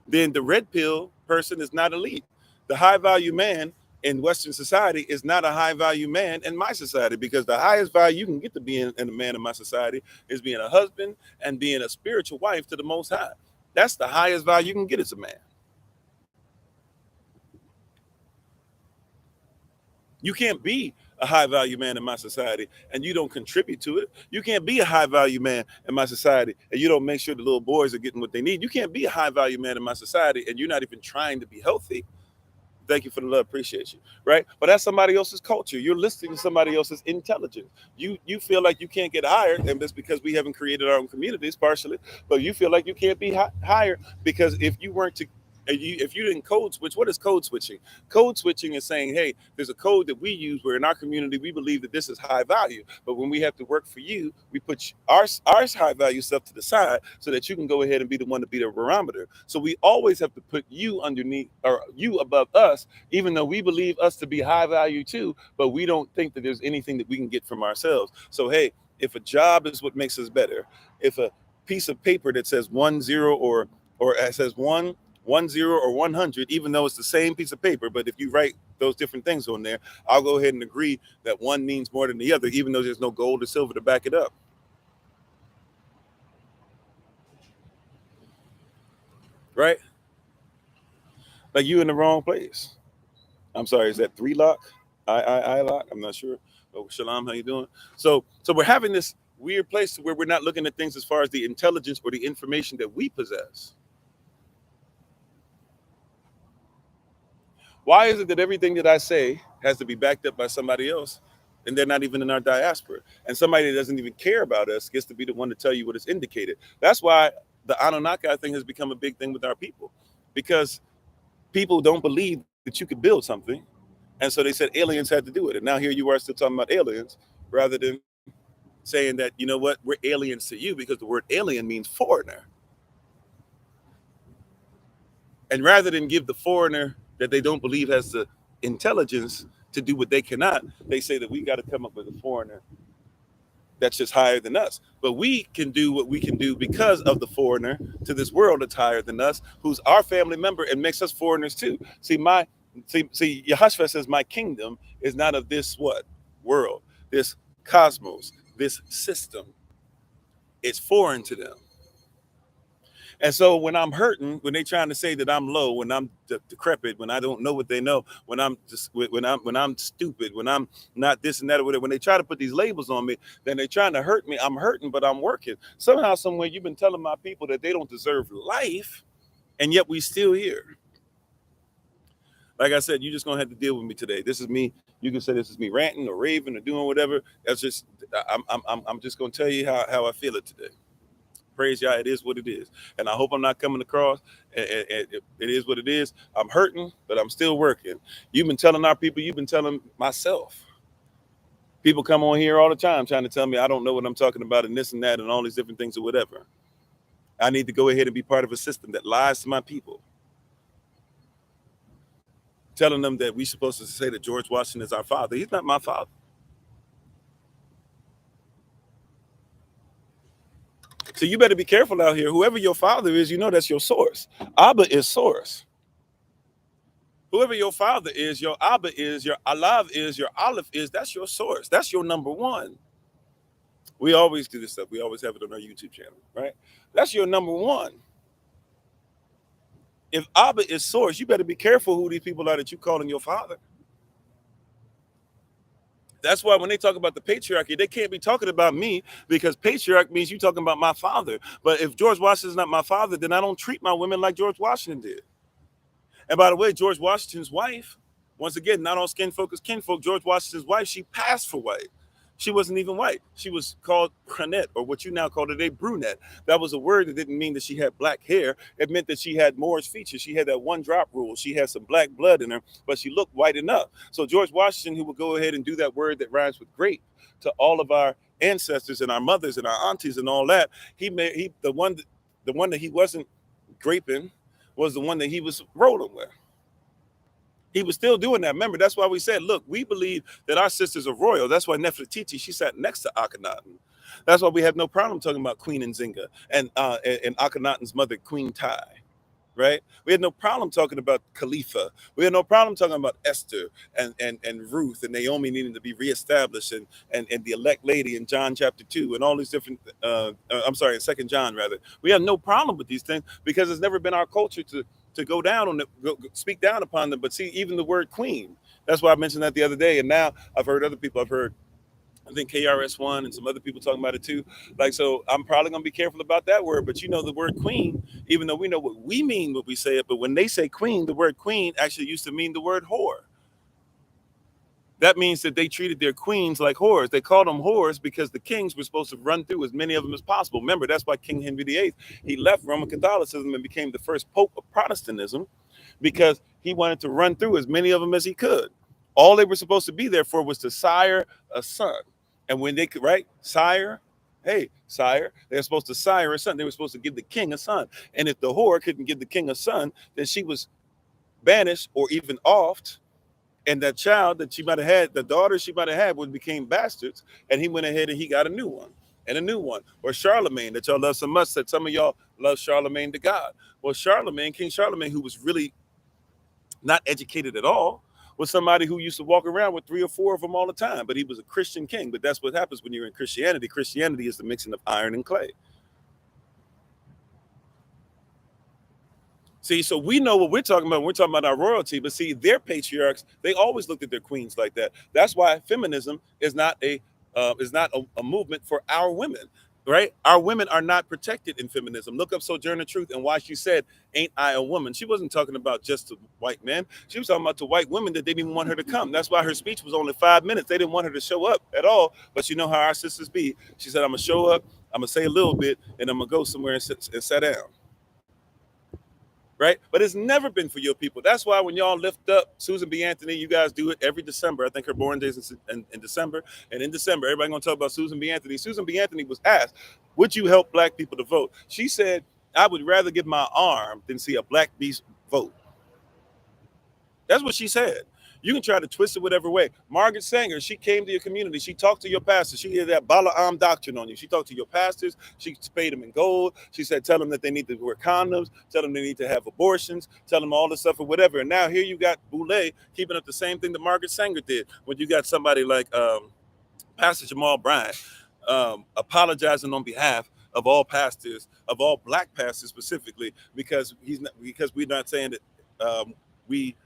then the red pill person is not elite. The high value man in Western society is not a high value man in my society, because the highest value you can get to being a man in my society is being a husband and being a spiritual wife to the Most High. That's the highest value you can get as a man. You can't be a high value man in my society and you don't contribute to it. You can't be a high value man in my society and you don't make sure the little boys are getting what they need. You can't be a high value man in my society and you're not even trying to be healthy. Thank you for the love, appreciate you, right? But that's somebody else's culture. You're listening to somebody else's intelligence. You feel like you can't get hired, and that's because we haven't created our own communities partially. But you feel like you can't be hired because if you weren't to, if you didn't code switch, what is code switching? Code switching is saying, hey, there's a code that we use where in our community we believe that this is high value, but when we have to work for you, we put our high value stuff to the side so that you can go ahead and be the one to be the barometer. So we always have to put you underneath or you above us, even though we believe us to be high value too, but we don't think that there's anything that we can get from ourselves. So hey, if a job is what makes us better, if a piece of paper that says 10 or it says 10 or 100, even though it's the same piece of paper, but if you write those different things on there, I'll go ahead and agree that one means more than the other, even though there's no gold or silver to back it up. Right? Like you in the wrong place. I'm sorry, is that 3 lock? I lock? I'm not sure. Oh, Shalom, how you doing? So we're having this weird place where we're not looking at things as far as the intelligence or the information that we possess. Why is it that everything that I say has to be backed up by somebody else and they're not even in our diaspora? And somebody that doesn't even care about us gets to be the one to tell you what is indicated. That's why the Anunnaki thing has become a big thing with our people, because people don't believe that you could build something. And so they said aliens had to do it. And now here you are still talking about aliens rather than saying that, you know what, we're aliens to you, because the word alien means foreigner. And rather than give the foreigner that they don't believe has the intelligence to do what they cannot, they say that we got to come up with a foreigner that's just higher than us. But we can do what we can do because of the foreigner to this world that's higher than us, who's our family member and makes us foreigners too. See, Yahashua says, my kingdom is not of this what? World, this cosmos, this system. It's foreign to them. And so when I'm hurting, when they trying to say that I'm low, when I'm decrepit, when I don't know what they know, when I'm stupid, when I'm not this and that or whatever, when they try to put these labels on me, then they're trying to hurt me. I'm hurting, but I'm working. Somehow, somewhere, you've been telling my people that they don't deserve life, and yet we still here. Like I said, you're just gonna have to deal with me today. This is me. You can say this is me ranting or raving or doing whatever. That's just I'm just gonna tell you how I feel it today. Praise y'all. It is what it is. And I hope I'm not coming across. It is what it is. I'm hurting, but I'm still working. You've been telling our people, you've been telling myself. People come on here all the time trying to tell me I don't know what I'm talking about and this and that and all these different things or whatever. I need to go ahead and be part of a system that lies to my people. Telling them that we're supposed to say that George Washington is our father. He's not my father. So you better be careful out here. Whoever your father is, you know that's your source. Abba is source. Whoever your father is, your Abba is, your Allah is, your Aleph is, that's your source. That's your number one. We always do this stuff. We always have it on our YouTube channel, right? That's your number one. If Abba is source, you better be careful who these people are that you calling your father. That's why when they talk about the patriarchy, they can't be talking about me, because patriarch means you talking about my father. But if George Washington's not my father, then I don't treat my women like George Washington did. And by the way, George Washington's wife, once again, not all skin folk is kinfolk, George Washington's wife, she passed for white. She wasn't even white. She was called brunette, or what you now call today brunette. That was a word that didn't mean that she had black hair. It meant that she had Moorish features. She had that one drop rule. She had some black blood in her, but she looked white enough. So George Washington, who would go ahead and do that word that rhymes with grape to all of our ancestors and our mothers and our aunties and all that, the one that he wasn't graping was the one that he was rolling with. He was still doing that. Remember, that's why we said, look, we believe that our sisters are royal. That's why Nefertiti, she sat next to Akhenaten. That's why we have no problem talking about Queen Nzinga and Akhenaten's mother, Queen Tai. Right? We had no problem talking about Khalifa. We had no problem talking about Esther and Ruth and Naomi needing to be reestablished and the elect lady in John chapter 2 and all these different, I'm sorry, in 2nd John rather. We have no problem with these things because it's never been our culture to go down on speak down upon them. But see, even the word queen, that's why I mentioned that the other day. And now I've heard other people, I think KRS-One and some other people talking about it too. Like, so I'm probably going to be careful about that word. But you know, the word queen, even though we know what we mean when we say it, but when they say queen, the word queen actually used to mean the word whore. That means that they treated their queens like whores. They called them whores because the kings were supposed to run through as many of them as possible. Remember, that's why King Henry VIII, he left Roman Catholicism and became the first pope of Protestantism because he wanted to run through as many of them as he could. All they were supposed to be there for was to sire a son. And when they could, right, sire, hey, sire, they're supposed to sire a son. They were supposed to give the king a son. And if the whore couldn't give the king a son, then she was banished or even offed. And that child that she might have had, the daughter she might have had, would became bastards. And he went ahead and he got a new one and a new one. Or Charlemagne, that y'all love so much, that some of y'all love Charlemagne to God. Well, Charlemagne, King Charlemagne, who was really not educated at all, was somebody who used to walk around with 3 or 4 of them all the time. But he was a Christian king. But that's what happens when you're in Christianity. Christianity is the mixing of iron and clay. See, so we know what we're talking about when we're talking about our royalty, but see, their patriarchs, they always looked at their queens like that. That's why feminism is not a movement for our women, right? Our women are not protected in feminism. Look up Sojourner Truth and why she said, "Ain't I a woman?" She wasn't talking about just the white men. She was talking about the white women that they didn't even want her to come. That's why her speech was only 5 minutes. They didn't want her to show up at all. But you know how our sisters be. She said, "I'm gonna show up. I'm gonna say a little bit, and I'm gonna go somewhere and sit down." Right? But it's never been for your people. That's why when y'all lift up Susan B. Anthony, you guys do it every December. I think her born day is in December. And in December, everybody gonna talk about Susan B. Anthony. Susan B. Anthony was asked, would you help black people to vote? She said, I would rather give my arm than see a black beast vote. That's what she said. You can try to twist it whatever way. Margaret Sanger, she came to your community. She talked to your pastors. She did that Balaam doctrine on you. She talked to your pastors. She paid them in gold. She said, tell them that they need to wear condoms. Tell them they need to have abortions. Tell them all this stuff or whatever. And now here you got Boulay keeping up the same thing that Margaret Sanger did. When you got somebody like Pastor Jamal Bryant apologizing on behalf of all pastors, of all black pastors specifically, because we're not saying that we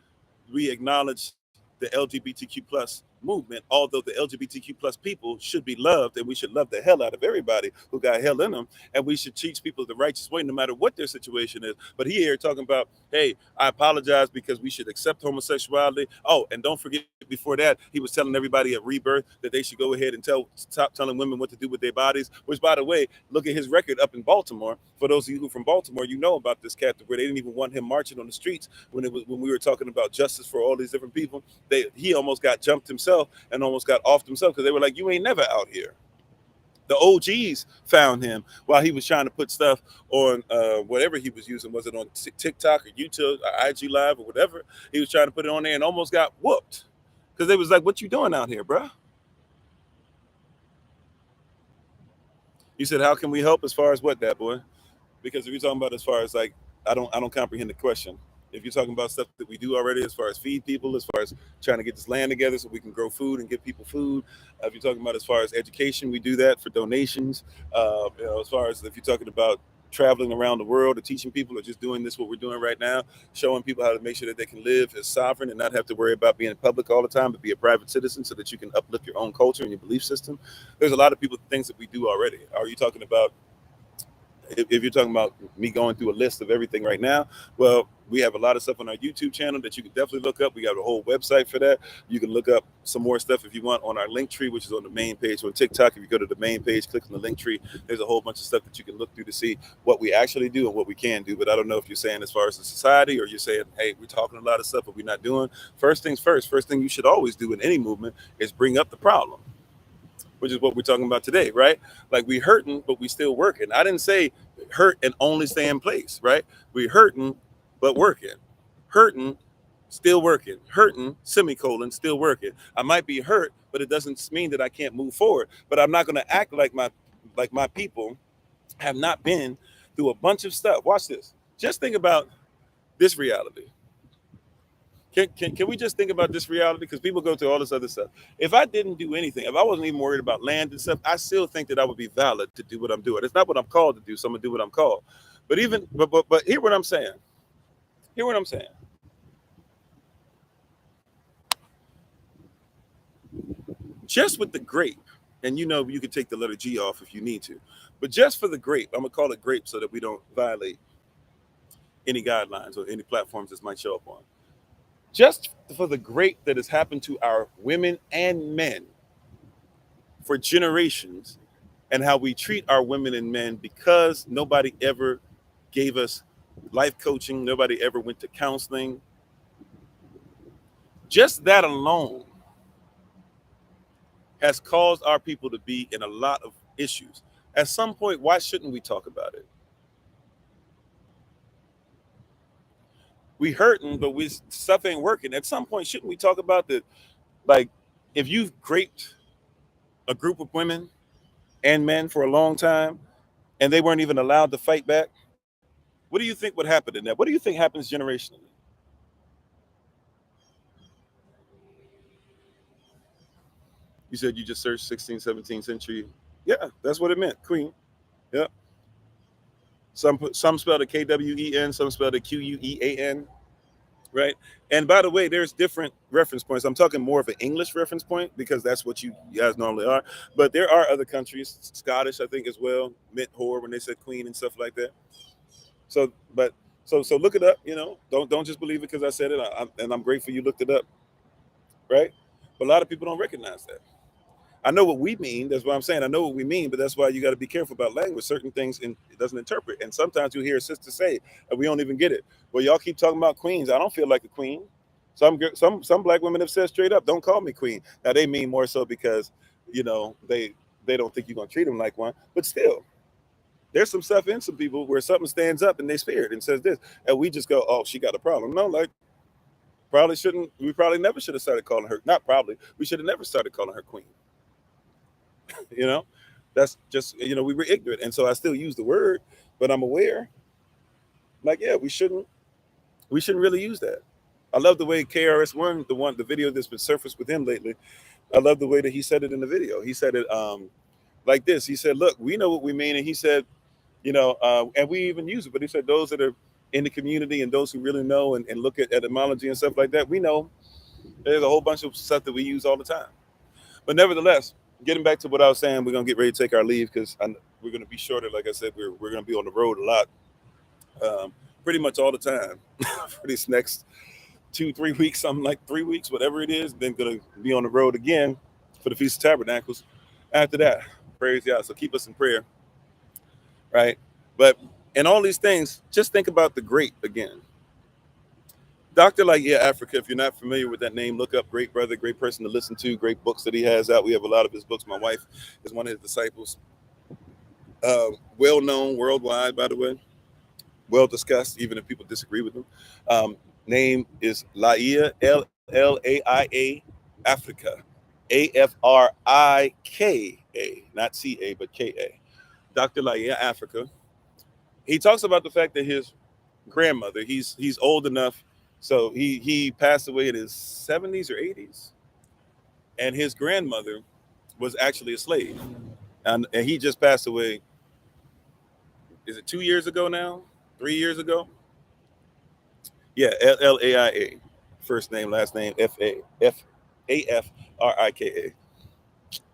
acknowledge the LGBTQ plus movement, although the LGBTQ plus people should be loved, and we should love the hell out of everybody who got hell in them, and we should teach people the righteous way no matter what their situation is. But he here talking about, hey, I apologize because we should accept homosexuality. Oh, and don't forget, before that, he was telling everybody at Rebirth that they should go ahead and stop telling women what to do with their bodies, which, by the way, look at his record up in Baltimore. For those of you who are from Baltimore, you know about this cat where they didn't even want him marching on the streets when we were talking about justice for all these different people. He almost got jumped himself and almost got offed himself because they were like, you ain't never out here. The OGs found him while he was trying to put stuff on whatever he was using. Was it on TikTok or YouTube or IG Live or whatever? He was trying to put it on there and almost got whooped because they was like, what you doing out here, bro? You said, how can we help as far as what, that boy? Because if you're talking about as far as like, I don't comprehend the question. If you're talking about stuff that we do already, as far as feed people, as far as trying to get this land together so we can grow food and give people food. If you're talking about as far as education, we do that for donations. As far as if you're talking about traveling around the world or teaching people or just doing this, what we're doing right now, showing people how to make sure that they can live as sovereign and not have to worry about being in public all the time, but be a private citizen so that you can uplift your own culture and your belief system. There's a lot of things that we do already. Are you talking about if you're talking about me going through a list of everything right now, well, we have a lot of stuff on our YouTube channel that you can definitely look up. We got a whole website for that. You can look up some more stuff if you want on our link tree, which is on the main page on TikTok. If you go to the main page, click on the link tree, there's a whole bunch of stuff that you can look through to see what we actually do and what we can do. But I don't know if you're saying as far as the society, or you're saying, hey, we're talking a lot of stuff, but we're not doing. First things first, first thing you should always do in any movement is bring up the problem, which is what we're talking about today, right? Like, we hurting, but we still working. I didn't say hurt and only stay in place, right? We hurting, but working. Hurting, still working. Hurting, semicolon, still working. I might be hurt, but it doesn't mean that I can't move forward. But I'm not going to act like my people have not been through a bunch of stuff. Watch this. Just think about this reality. Can we just think about this reality? Because people go through all this other stuff. If I didn't do anything, if I wasn't even worried about land and stuff, I still think that I would be valid to do what I'm doing. It's not what I'm called to do, so I'm gonna do what I'm called. But hear what I'm saying. Hear what I'm saying. Just with the grape, and you could take the letter G off if you need to, but just for the grape, I'm gonna call it grape so that we don't violate any guidelines or any platforms this might show up on. Just for the grape that has happened to our women and men for generations, and how we treat our women and men, because nobody ever gave us life coaching, nobody ever went to counseling. Just that alone has caused our people to be in a lot of issues. At some point, why shouldn't we talk about it? We hurting, but stuff ain't working. At some point, shouldn't we talk about that? Like, if you've raped a group of women and men for a long time, and they weren't even allowed to fight back, what do you think would happen in that? What do you think happens generationally? You said you just searched 16th, 17th century. Yeah, that's what it meant, queen. Yeah. Some spelled it Kwen, some spelled it Quean, right? And by the way, there's different reference points. I'm talking more of an English reference point because that's what you guys normally are. But there are other countries, Scottish, I think, as well, meant whore when they said queen and stuff like that. So, but so look it up. Don't just believe it because I said it. And I'm grateful you looked it up, right? But a lot of people don't recognize that. I know what we mean. That's what I'm saying. I know what we mean, but that's why you got to be careful about language. Certain things it doesn't interpret. And sometimes you hear a sister say, and we don't even get it. Well, y'all keep talking about queens. I don't feel like a queen. Some black women have said straight up, "Don't call me queen." Now they mean more so because they don't think you're gonna treat them like one. But still, there's some stuff in some people where something stands up in their spirit and says this, and we just go, "Oh, she got a problem." No, like, probably shouldn't. We probably never should have started calling her. Not probably. We should have never started calling her queen. you know that's just, we were ignorant, and so I still use the word, but I'm aware, like, yeah, we shouldn't really use that. I love the way KRS-One, the video that's been surfaced with him lately. I love the way that he said it in the video. He said it like this. He said, look, we know what we mean. And he said, and we even use it, but he said those that are in the community and those who really know and look at etymology and stuff like that, we know there's a whole bunch of stuff that we use all the time. But nevertheless, getting back to what I was saying, we're gonna get ready to take our leave because we're gonna be shorter. Like I said, we're gonna be on the road a lot, pretty much all the time for these next 2-3 weeks, something like 3 weeks, whatever it is. Then gonna be on the road again for the Feast of Tabernacles. After that, praise God. So keep us in prayer, right? But in all these things, just think about the great again. Dr. Light Africa, if you're not familiar with that name, look up. Great brother, great person to listen to, great books that he has out. We have a lot of his books. My wife is one of his disciples. Well known worldwide, by the way. Well discussed, even if people disagree with him. Name is Laia, Laia Africa. Afrika, not CA, but KA. Dr. Laia Africa. He talks about the fact that his grandmother, he's old enough, so he passed away in his 70s or 80s, and his grandmother was actually a slave, and he just passed away. Is it 2 years ago now? 3 years ago? Yeah, Laia. First name, last name, Afrika.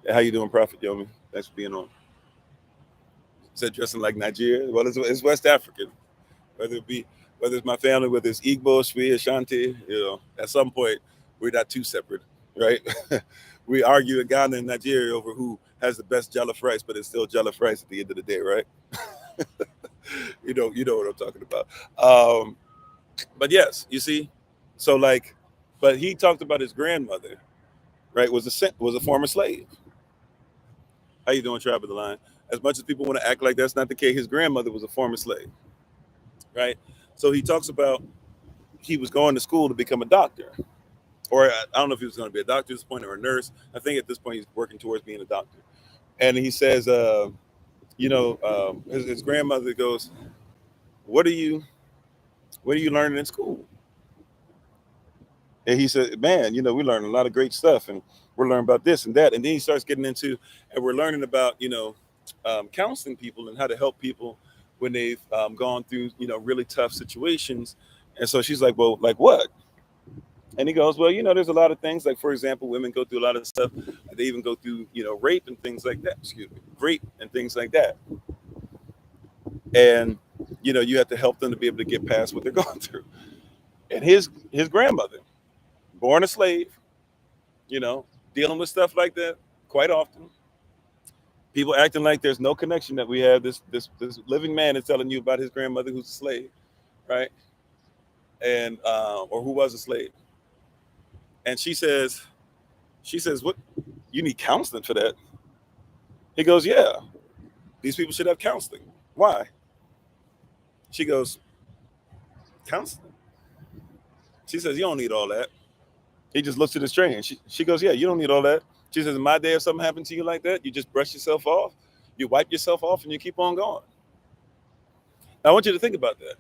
How you doing, Prophet Yomi? Thanks for being on. Said dressing like Nigeria. Well, it's West African. Whether it be whether it's my family, whether it's Igbo, Sri, Ashanti, at some point we're not too separate, right? We argue in Ghana and Nigeria over who has the best jollof rice, but it's still jollof rice at the end of the day, right? You know what I'm talking about. But yes, you see, so like, but he talked about his grandmother, right? Was a former slave. How you doing, Trap of the Line? As much as people want to act like that's not the case, his grandmother was a former slave, right? So he talks about he was going to school to become a doctor, or I don't know if he was going to be a doctor at this point or a nurse. I think at this point he's working towards being a doctor. And he says, his grandmother goes, "What are you learning in school?" And he said, "Man, we learn a lot of great stuff, and we're learning about this and that." And then he starts getting into, and we're learning about, counseling people and how to help people when they've gone through, really tough situations. And so she's like, "Well, like what?" And he goes, "Well, there's a lot of things. Like, for example, women go through a lot of stuff. They even go through, rape and things like that. Excuse me, rape and things like that. And, you have to help them to be able to get past what they're going through." And his grandmother, born a slave, you know, dealing with stuff like that quite often. People acting like there's no connection that we have. This living man is telling you about his grandmother who's a slave, right? And or who was a slave. And she says, "What? You need counseling for that?" He goes, "Yeah, these people should have counseling. Why?" She goes, "Counseling?" She says, "You don't need all that." He just looks at the train. She goes, "Yeah, you don't need all that." She says, "In my day, if something happened to you like that, you just brush yourself off, you wipe yourself off, and you keep on going." Now, I want you to think about that.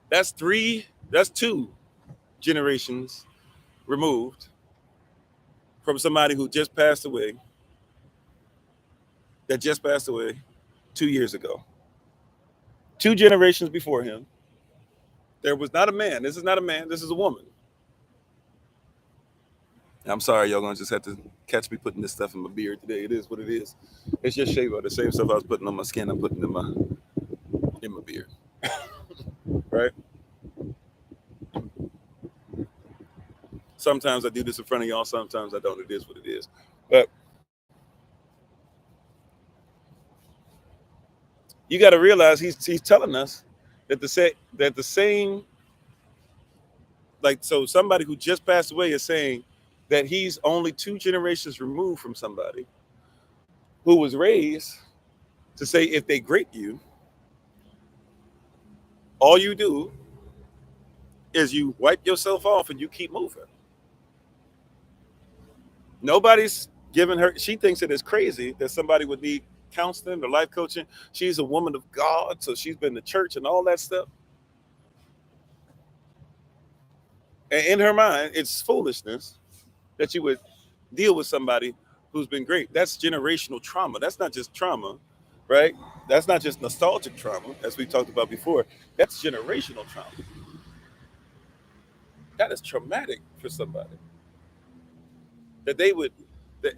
That's two generations removed from somebody who just passed away, that just passed away 2 years ago. Two generations before him, there was not a man. This is not a man. This is a woman. I'm sorry, y'all gonna just have to catch me putting this stuff in my beard today. It is what it is. It's just shea butter. The same stuff I was putting on my skin, I'm putting in my beard. Right? Sometimes I do this in front of y'all. Sometimes I don't. It is what it is. But you got to realize he's telling us that the same, like, so somebody who just passed away is saying that he's only two generations removed from somebody who was raised to say if they greet you, all you do is you wipe yourself off and you keep moving. Nobody's giving her. She thinks it is crazy that somebody would need counseling or life coaching. She's a woman of God, so she's been to church and all that stuff. And in her mind, it's foolishness that you would deal with somebody who's been great. That's generational trauma. That's not just trauma, right? That's not just nostalgic trauma, as we talked about before. That's generational trauma. That is traumatic for somebody. That they would,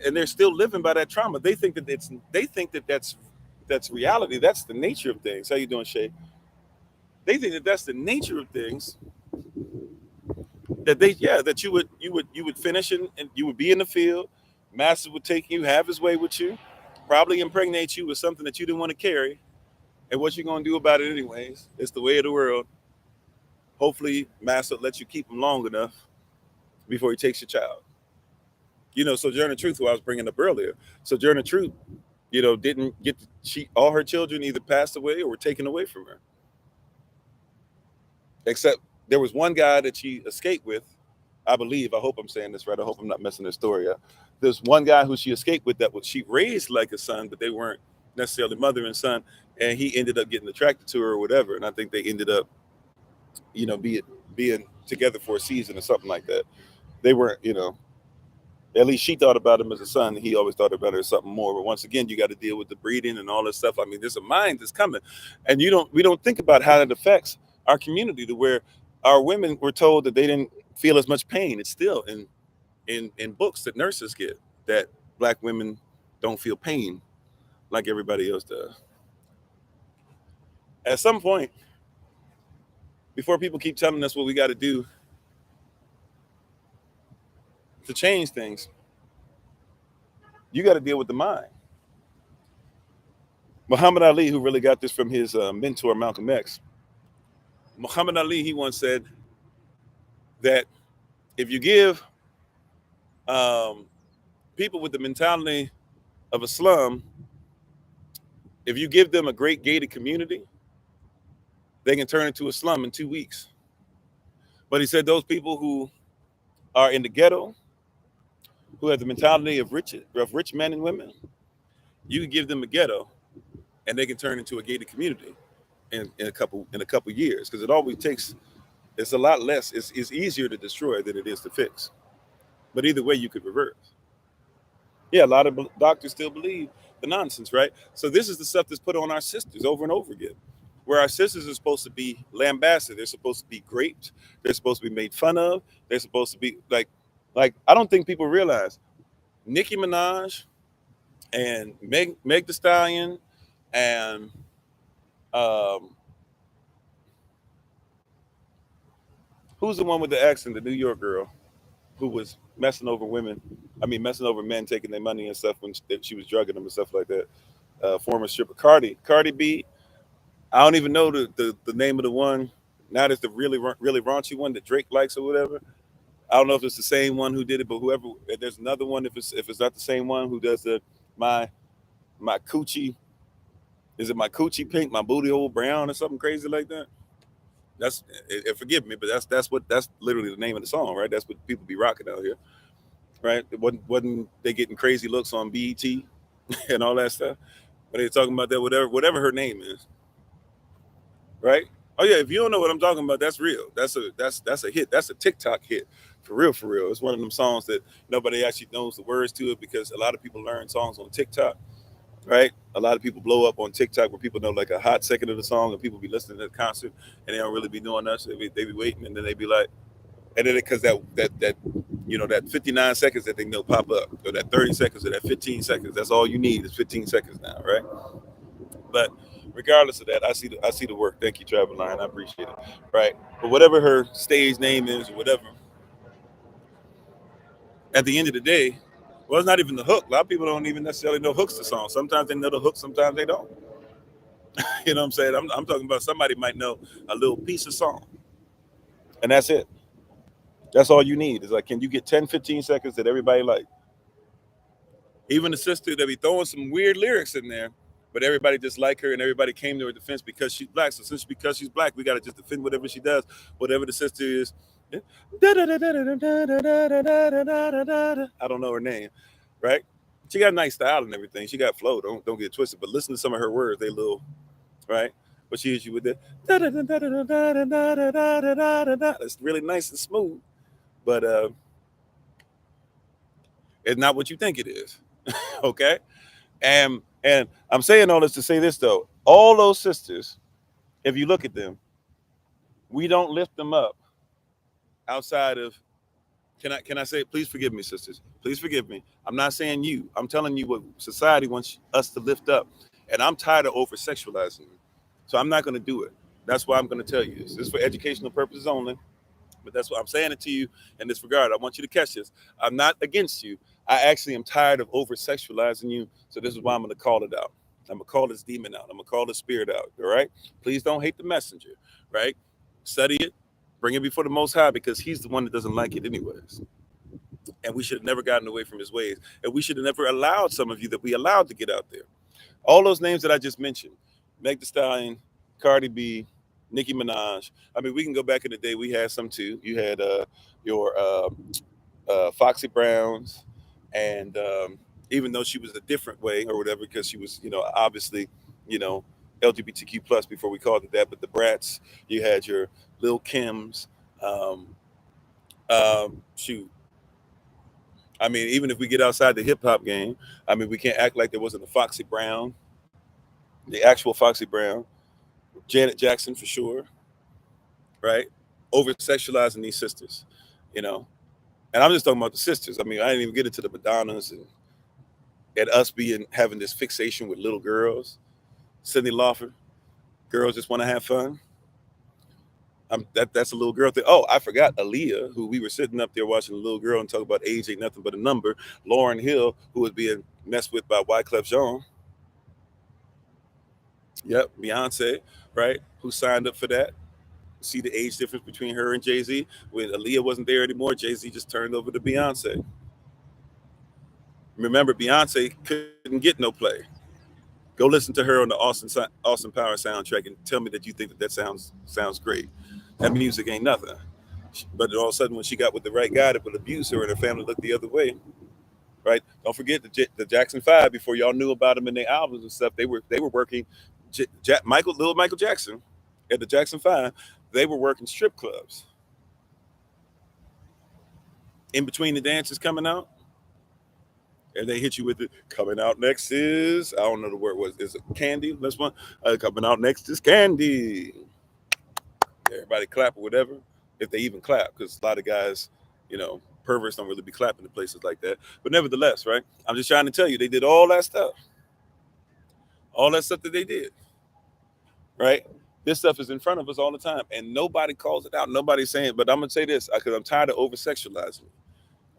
and they're still living by that trauma. They think that that's reality. That's the nature of things. How you doing, Shay? They think that that's the nature of things. That you would finish and you would be in the field. Master would take you, have his way with you, probably impregnate you with something that you didn't want to carry. And what you gonna do about it anyways? It's the way of the world. Hopefully, Master lets you keep him long enough before he takes your child. Sojourner Truth, who I was bringing up earlier. Sojourner Truth, didn't get all her children either passed away or were taken away from her. Except there was one guy that she escaped with, I believe. I hope I'm saying this right. I hope I'm not messing the story up. There's one guy who she escaped with that she raised like a son, but they weren't necessarily mother and son. And he ended up getting attracted to her or whatever. And I think they ended up, being together for a season or something like that. They weren't, at least she thought about him as a son. He always thought about her as something more. But once again, you got to deal with the breeding and all this stuff. I mean, there's a mind that's coming, and we don't think about how it affects our community, to where our women were told that they didn't feel as much pain. It's still in books that nurses get, that Black women don't feel pain like everybody else does. At some point, before people keep telling us what we got to do to change things, you got to deal with the mind. Muhammad Ali, who really got this from his mentor, Malcolm X, Muhammad Ali, he once said that if you give um, people with the mentality of a slum, if you give them a great gated community, they can turn into a slum in 2 weeks. But he said those people who are in the ghetto, who have the mentality of rich men and women, you can give them a ghetto, and they can turn into a gated community in a couple years. Because it always takes, it's a lot less. It's easier to destroy than it is to fix. But either way, you could reverse. Yeah, a lot of doctors still believe the nonsense, right? So this is the stuff that's put on our sisters over and over again, where our sisters are supposed to be lambasted. They're supposed to be graped. They're supposed to be made fun of. They're supposed to be like I don't think people realize Nicki Minaj and Meg the Stallion and um, who's the one with the accent, the New York girl who was messing over women. I mean, messing over men, taking their money and stuff when she was drugging them and stuff like that. Former stripper Cardi B. I don't even know the name of the one. Now that's the really raunchy one that Drake likes or whatever. I don't know if it's the same one who did it, but whoever, there's another one. If it's not the same one who does the my my coochie, is it my coochie pink, my booty hole brown, or something crazy like that? That's forgive me, but that's literally the name of the song, right? That's what people be rocking out here, right? It wasn't they getting crazy looks on BET and all that stuff? But they talking about that whatever her name is, right? Oh yeah, if you don't know what I'm talking about, that's real. That's a hit. That's a TikTok hit. For real, for real. It's one of them songs that nobody actually knows the words to it because a lot of people learn songs on TikTok, right? A lot of people blow up on TikTok where people know like a hot second of the song and people be listening to the concert and they don't really be doing that. So they be waiting and then they be like, and then because that that 59 seconds that they know pop up or that 30 seconds or that 15 seconds, that's all you need is 15 seconds now, right? But regardless of that, I see the work. Thank you, Travel Line. I appreciate it. Right. But whatever her stage name is or whatever, at the end of the day, well, it's not even the hook. A lot of people don't even necessarily know hooks to songs. Sometimes they know the hook, sometimes they don't. You know what I'm saying? I'm talking about somebody might know a little piece of song, and that's it. That's all you need. Is like, can you get 10, 15 seconds that everybody like? Even the sister that be throwing some weird lyrics in there, but everybody just like her and everybody came to her defense because she's black. So since because she's black, we gotta just defend whatever she does, whatever the sister is. I don't know her name, right? She got a nice style and everything. She got flow. Don't get it twisted. But listen to some of her words. They little right. But she hits you with the it's really nice and smooth. But it's not what you think it is. Okay. And I'm saying all this to say this though. All those sisters, if you look at them, we don't lift them up outside of can I say please forgive me, sisters. Please forgive me. I'm not saying you. I'm telling you what society wants us to lift up. And I'm tired of over sexualizing you. So I'm not gonna do it. That's why I'm gonna tell you this. This is for educational purposes only. But that's what I'm saying it to you in this regard. I want you to catch this. I'm not against you. I actually am tired of over sexualizing you. So this is why I'm going to call it out. I'm going to call this demon out. I'm going to call this spirit out. All right. Please don't hate the messenger. Right. Study it. Bring it before the Most High because he's the one that doesn't like it, anyways. And we should have never gotten away from his ways. And we should have never allowed some of you that we allowed to get out there. All those names that I just mentioned, Meg Thee Stallion, Cardi B, Nicki Minaj. I mean, we can go back in the day. We had some too. You had your Foxy Browns, and even though she was a different way or whatever, because she was, obviously, you know, LGBTQ plus before we called it that. But the Brats, you had your Lil Kims. Um, shoot, I mean, even if we get outside the hip hop game, I mean, we can't act like there wasn't a Foxy Brown, the actual Foxy Brown, Janet Jackson for sure, right? Over sexualizing these sisters, you know. And I'm just talking about the sisters. I mean, I didn't even get into the Madonnas and us having this fixation with little girls. Cyndi Lauper, Girls just want to have fun. That's a little girl thing. Oh, I forgot Aaliyah, who we were sitting up there watching a little girl and talk about age ain't nothing but a number. Lauryn Hill, who was being messed with by Wyclef Jean. Yep, Beyonce, right? Who signed up for that? See the age difference between her and Jay-Z? When Aaliyah wasn't there anymore, Jay-Z just turned over to Beyonce. Remember, Beyonce couldn't get no play. Go listen to her on the Austin Power soundtrack and tell me that you think that sounds great. That music ain't nothing. But all of a sudden, when she got with the right guy that would abuse her and her family looked the other way, right? Don't forget the Jackson Five. Before y'all knew about them in their albums and stuff, they were working. Little Michael Jackson, at the Jackson Five, they were working strip clubs. In between the dances coming out, and they hit you with it. Coming out next is, I don't know the word was, is it Candy? That's one. Coming out next is Candy. Everybody clap or whatever, if they even clap, because a lot of guys, perverts don't really be clapping in places like that. But nevertheless, right? I'm just trying to tell you, they did all that stuff that they did, right? This stuff is in front of us all the time, and nobody calls it out. Nobody's saying, but I'm gonna say this because I'm tired of over sexualizing it.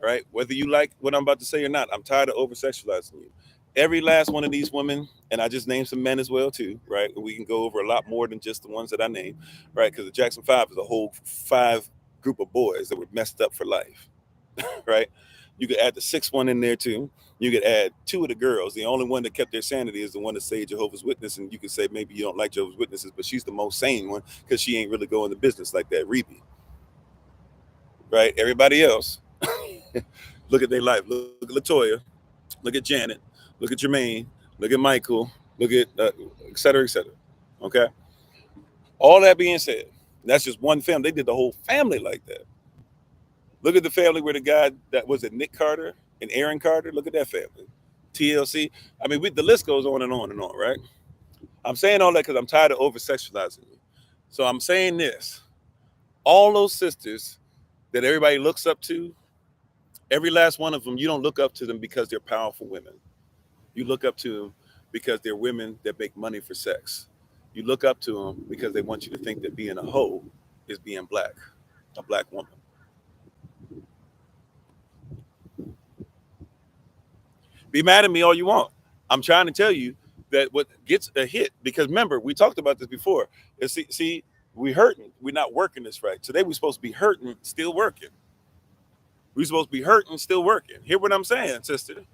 Right? Whether you like what I'm about to say or not, I'm tired of over sexualizing you. Every last one of these women, and I just named some men as well too, right? We can go over a lot more than just the ones that I named, right? Because the Jackson Five is a whole five group of boys that were messed up for life, right? You could add the sixth one in there too. You could add two of the girls. The only one that kept their sanity is the one that say Jehovah's Witness, and you could say maybe you don't like Jehovah's Witnesses, but she's the most sane one because she ain't really going to business like that. Rebe, right? Everybody else, look at their life. Look at Latoya. Look at Janet. Look at Jermaine. Look at Michael. Look at et cetera, et cetera. Okay. All that being said, that's just one family. They did the whole family like that. Look at the family where the guy that was it Nick Carter and Aaron Carter. Look at that family. TLC. I mean, the list goes on and on and on, right? I'm saying all that because I'm tired of over sexualizing you. So I'm saying this. All those sisters that everybody looks up to, every last one of them, you don't look up to them because they're powerful women. You look up to them because they're women that make money for sex. You look up to them because they want you to think that being a hoe is being black, a black woman. Be mad at me all you want. I'm trying to tell you that what gets a hit, because remember, we talked about this before. See, we hurting. We're not working this right. Today we're supposed to be hurting, still working. We're supposed to be hurting, still working. Hear what I'm saying, sister?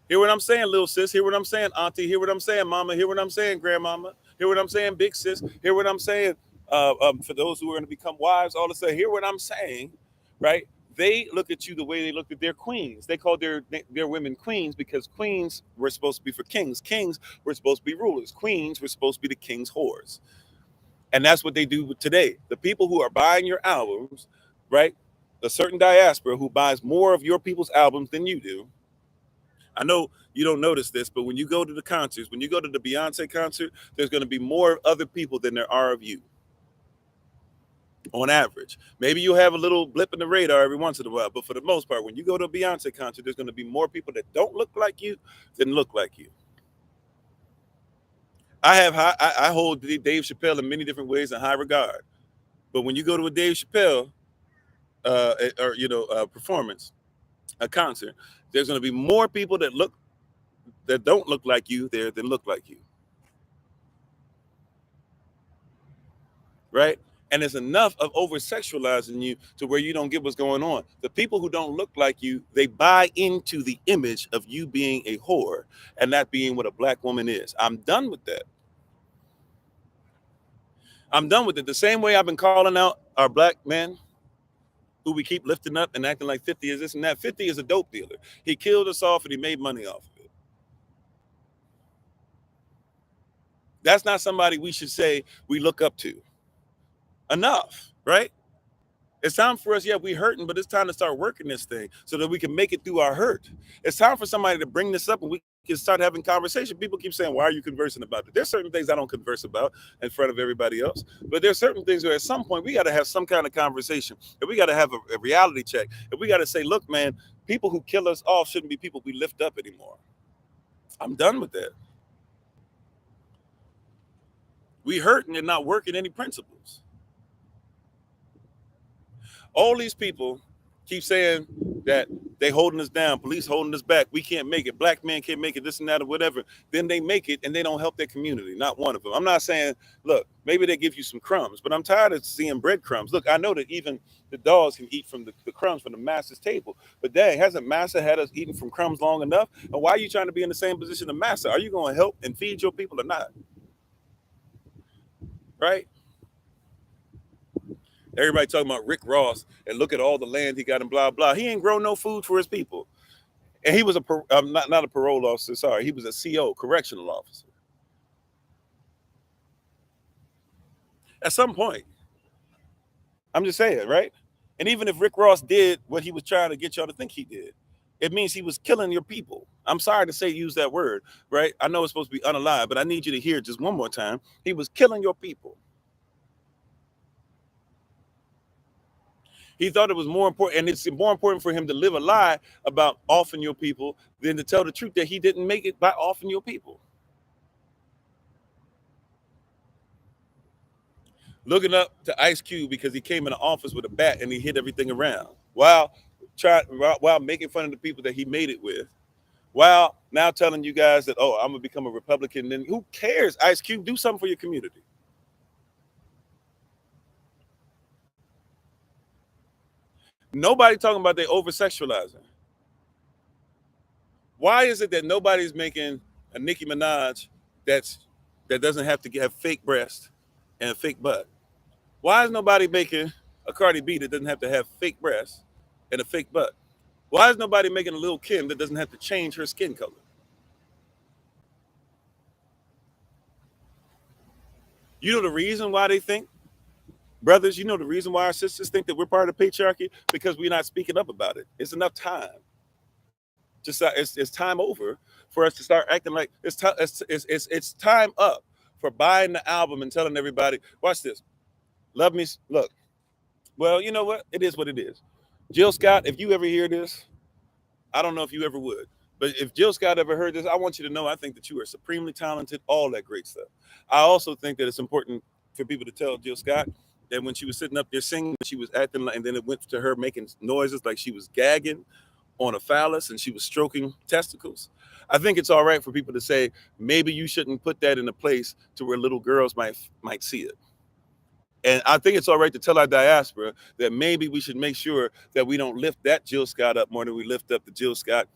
Hear what I'm saying, little sis? Hear what I'm saying, auntie? Hear what I'm saying, mama? Hear what I'm saying, grandmama? Hear what I'm saying, big sis? Hear what I'm saying, for those who are going to become wives, all to say, hear what I'm saying, right? They look at you the way they looked at their queens. They called their women queens because queens were supposed to be for kings. Kings were supposed to be rulers. Queens were supposed to be the king's whores. And that's what they do today. The people who are buying your albums, right? A certain diaspora who buys more of your people's albums than you do. I know you don't notice this, but when you go to the concerts, when you go to the Beyonce concert, there's going to be more other people than there are of you. On average, maybe you'll have a little blip in the radar every once in a while, but for the most part, when you go to a Beyonce concert, there's going to be more people that don't look like you than look like you. I hold Dave Chappelle in many different ways in high regard, but when you go to a Dave Chappelle performance, a concert, there's going to be more people that don't look like you there than look like you. Right? And it's enough of over sexualizing you to where you don't get what's going on. The people who don't look like you, they buy into the image of you being a whore and that being what a black woman is. I'm done with that. I'm done with it. The same way I've been calling out our black men who we keep lifting up and acting like 50 is this and that. 50 is a dope dealer. He killed us off and he made money off of it. That's not somebody we should say we look up to. Enough, right? It's time for us, we hurting, but it's time to start working this thing so that we can make it through our hurt. It's time for somebody to bring this up and we can start having conversation. People keep saying, why are you conversing about it? There's certain things I don't converse about in front of everybody else, but there's certain things where at some point we got to have some kind of conversation and we got to have a reality check. And we got to say, look, man, people who kill us off shouldn't be people we lift up anymore. I'm done with that. We hurting and not working any principles. All these people keep saying that they holding us down, police holding us back, we can't make it, black men can't make it, this and that or whatever. Then they make it and they don't help their community, not one of them. I'm not saying, look, maybe they give you some crumbs, but I'm tired of seeing breadcrumbs. Look, I know that even the dogs can eat from the crumbs from the master's table, but dang, hasn't master had us eating from crumbs long enough? And why are you trying to be in the same position of master? Are you going to help and feed your people or not? Right? Everybody talking about Rick Ross and look at all the land he got and blah, blah. He ain't grown no food for his people. And he was not a parole officer, sorry. He was a CO, correctional officer. At some point, I'm just saying, right? And even if Rick Ross did what he was trying to get y'all to think he did, it means he was killing your people. I'm sorry to say use that word, right? I know it's supposed to be unalive, but I need you to hear it just one more time. He was killing your people. He thought it was more important, and it's more important for him to live a lie about offing your people than to tell the truth that he didn't make it by offing your people. Looking up to Ice Cube because he came in the office with a bat and he hit everything around while making fun of the people that he made it with, while now telling you guys that, oh, I'm gonna become a Republican. Then who cares? Ice Cube, do something for your community. Nobody talking about they over-sexualizing. Why is it that nobody's making a Nicki Minaj that doesn't have to have fake breast and a fake butt? Why is nobody making a Cardi B that doesn't have to have fake breasts and a fake butt? Why is nobody making a Lil' Kim that doesn't have to change her skin color? You know the reason why they think, brothers, you know the reason why our sisters think that we're part of the patriarchy? Because we're not speaking up about it. It's enough time. Just it's time over for us to start acting like it's time up for buying the album and telling everybody, watch this, love me. Look, well, you know what? It is what it is. Jill Scott, if you ever hear this, I don't know if you ever would, but if Jill Scott ever heard this, I want you to know I think that you are supremely talented, all that great stuff. I also think that it's important for people to tell Jill Scott that when she was sitting up there singing, she was acting like, and then it went to her making noises like she was gagging on a phallus and she was stroking testicles. I think it's all right for people to say, maybe you shouldn't put that in a place to where little girls might see it. And I think it's all right to tell our diaspora that maybe we should make sure that we don't lift that Jill Scott up more than we lift up the Jill Scott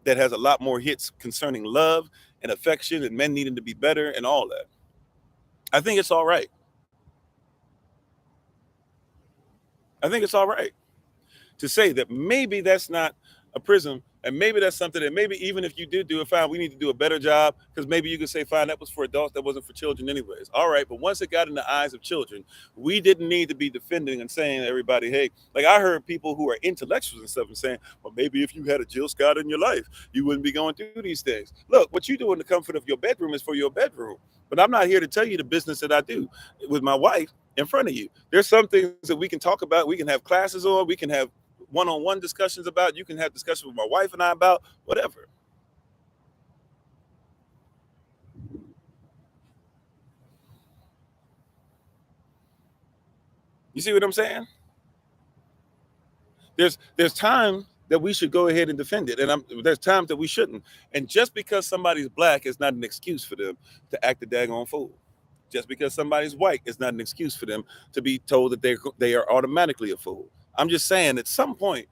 that has a lot more hits concerning love and affection and men needing to be better and all that. I think it's all right. I think it's all right to say that maybe that's not a prism, and maybe that's something that maybe even if you did do it, fine, we need to do a better job, because maybe you could say, fine, that was for adults, that wasn't for children anyways. All right, but once it got in the eyes of children, we didn't need to be defending and saying to everybody, hey, like I heard people who are intellectuals and stuff and saying, well, maybe if you had a Jill Scott in your life, you wouldn't be going through these things. Look, what you do in the comfort of your bedroom is for your bedroom. But I'm not here to tell you the business that I do with my wife in front of you. There's some things that we can talk about, we can have classes on, we can have one-on-one discussions about, you can have discussions with my wife and I about, whatever. You see what I'm saying? There's time that we should go ahead and defend it, and there's times that we shouldn't. And just because somebody's black is not an excuse for them to act a daggone fool. Just because somebody's white is not an excuse for them to be told that they are automatically a fool. I'm just saying at some point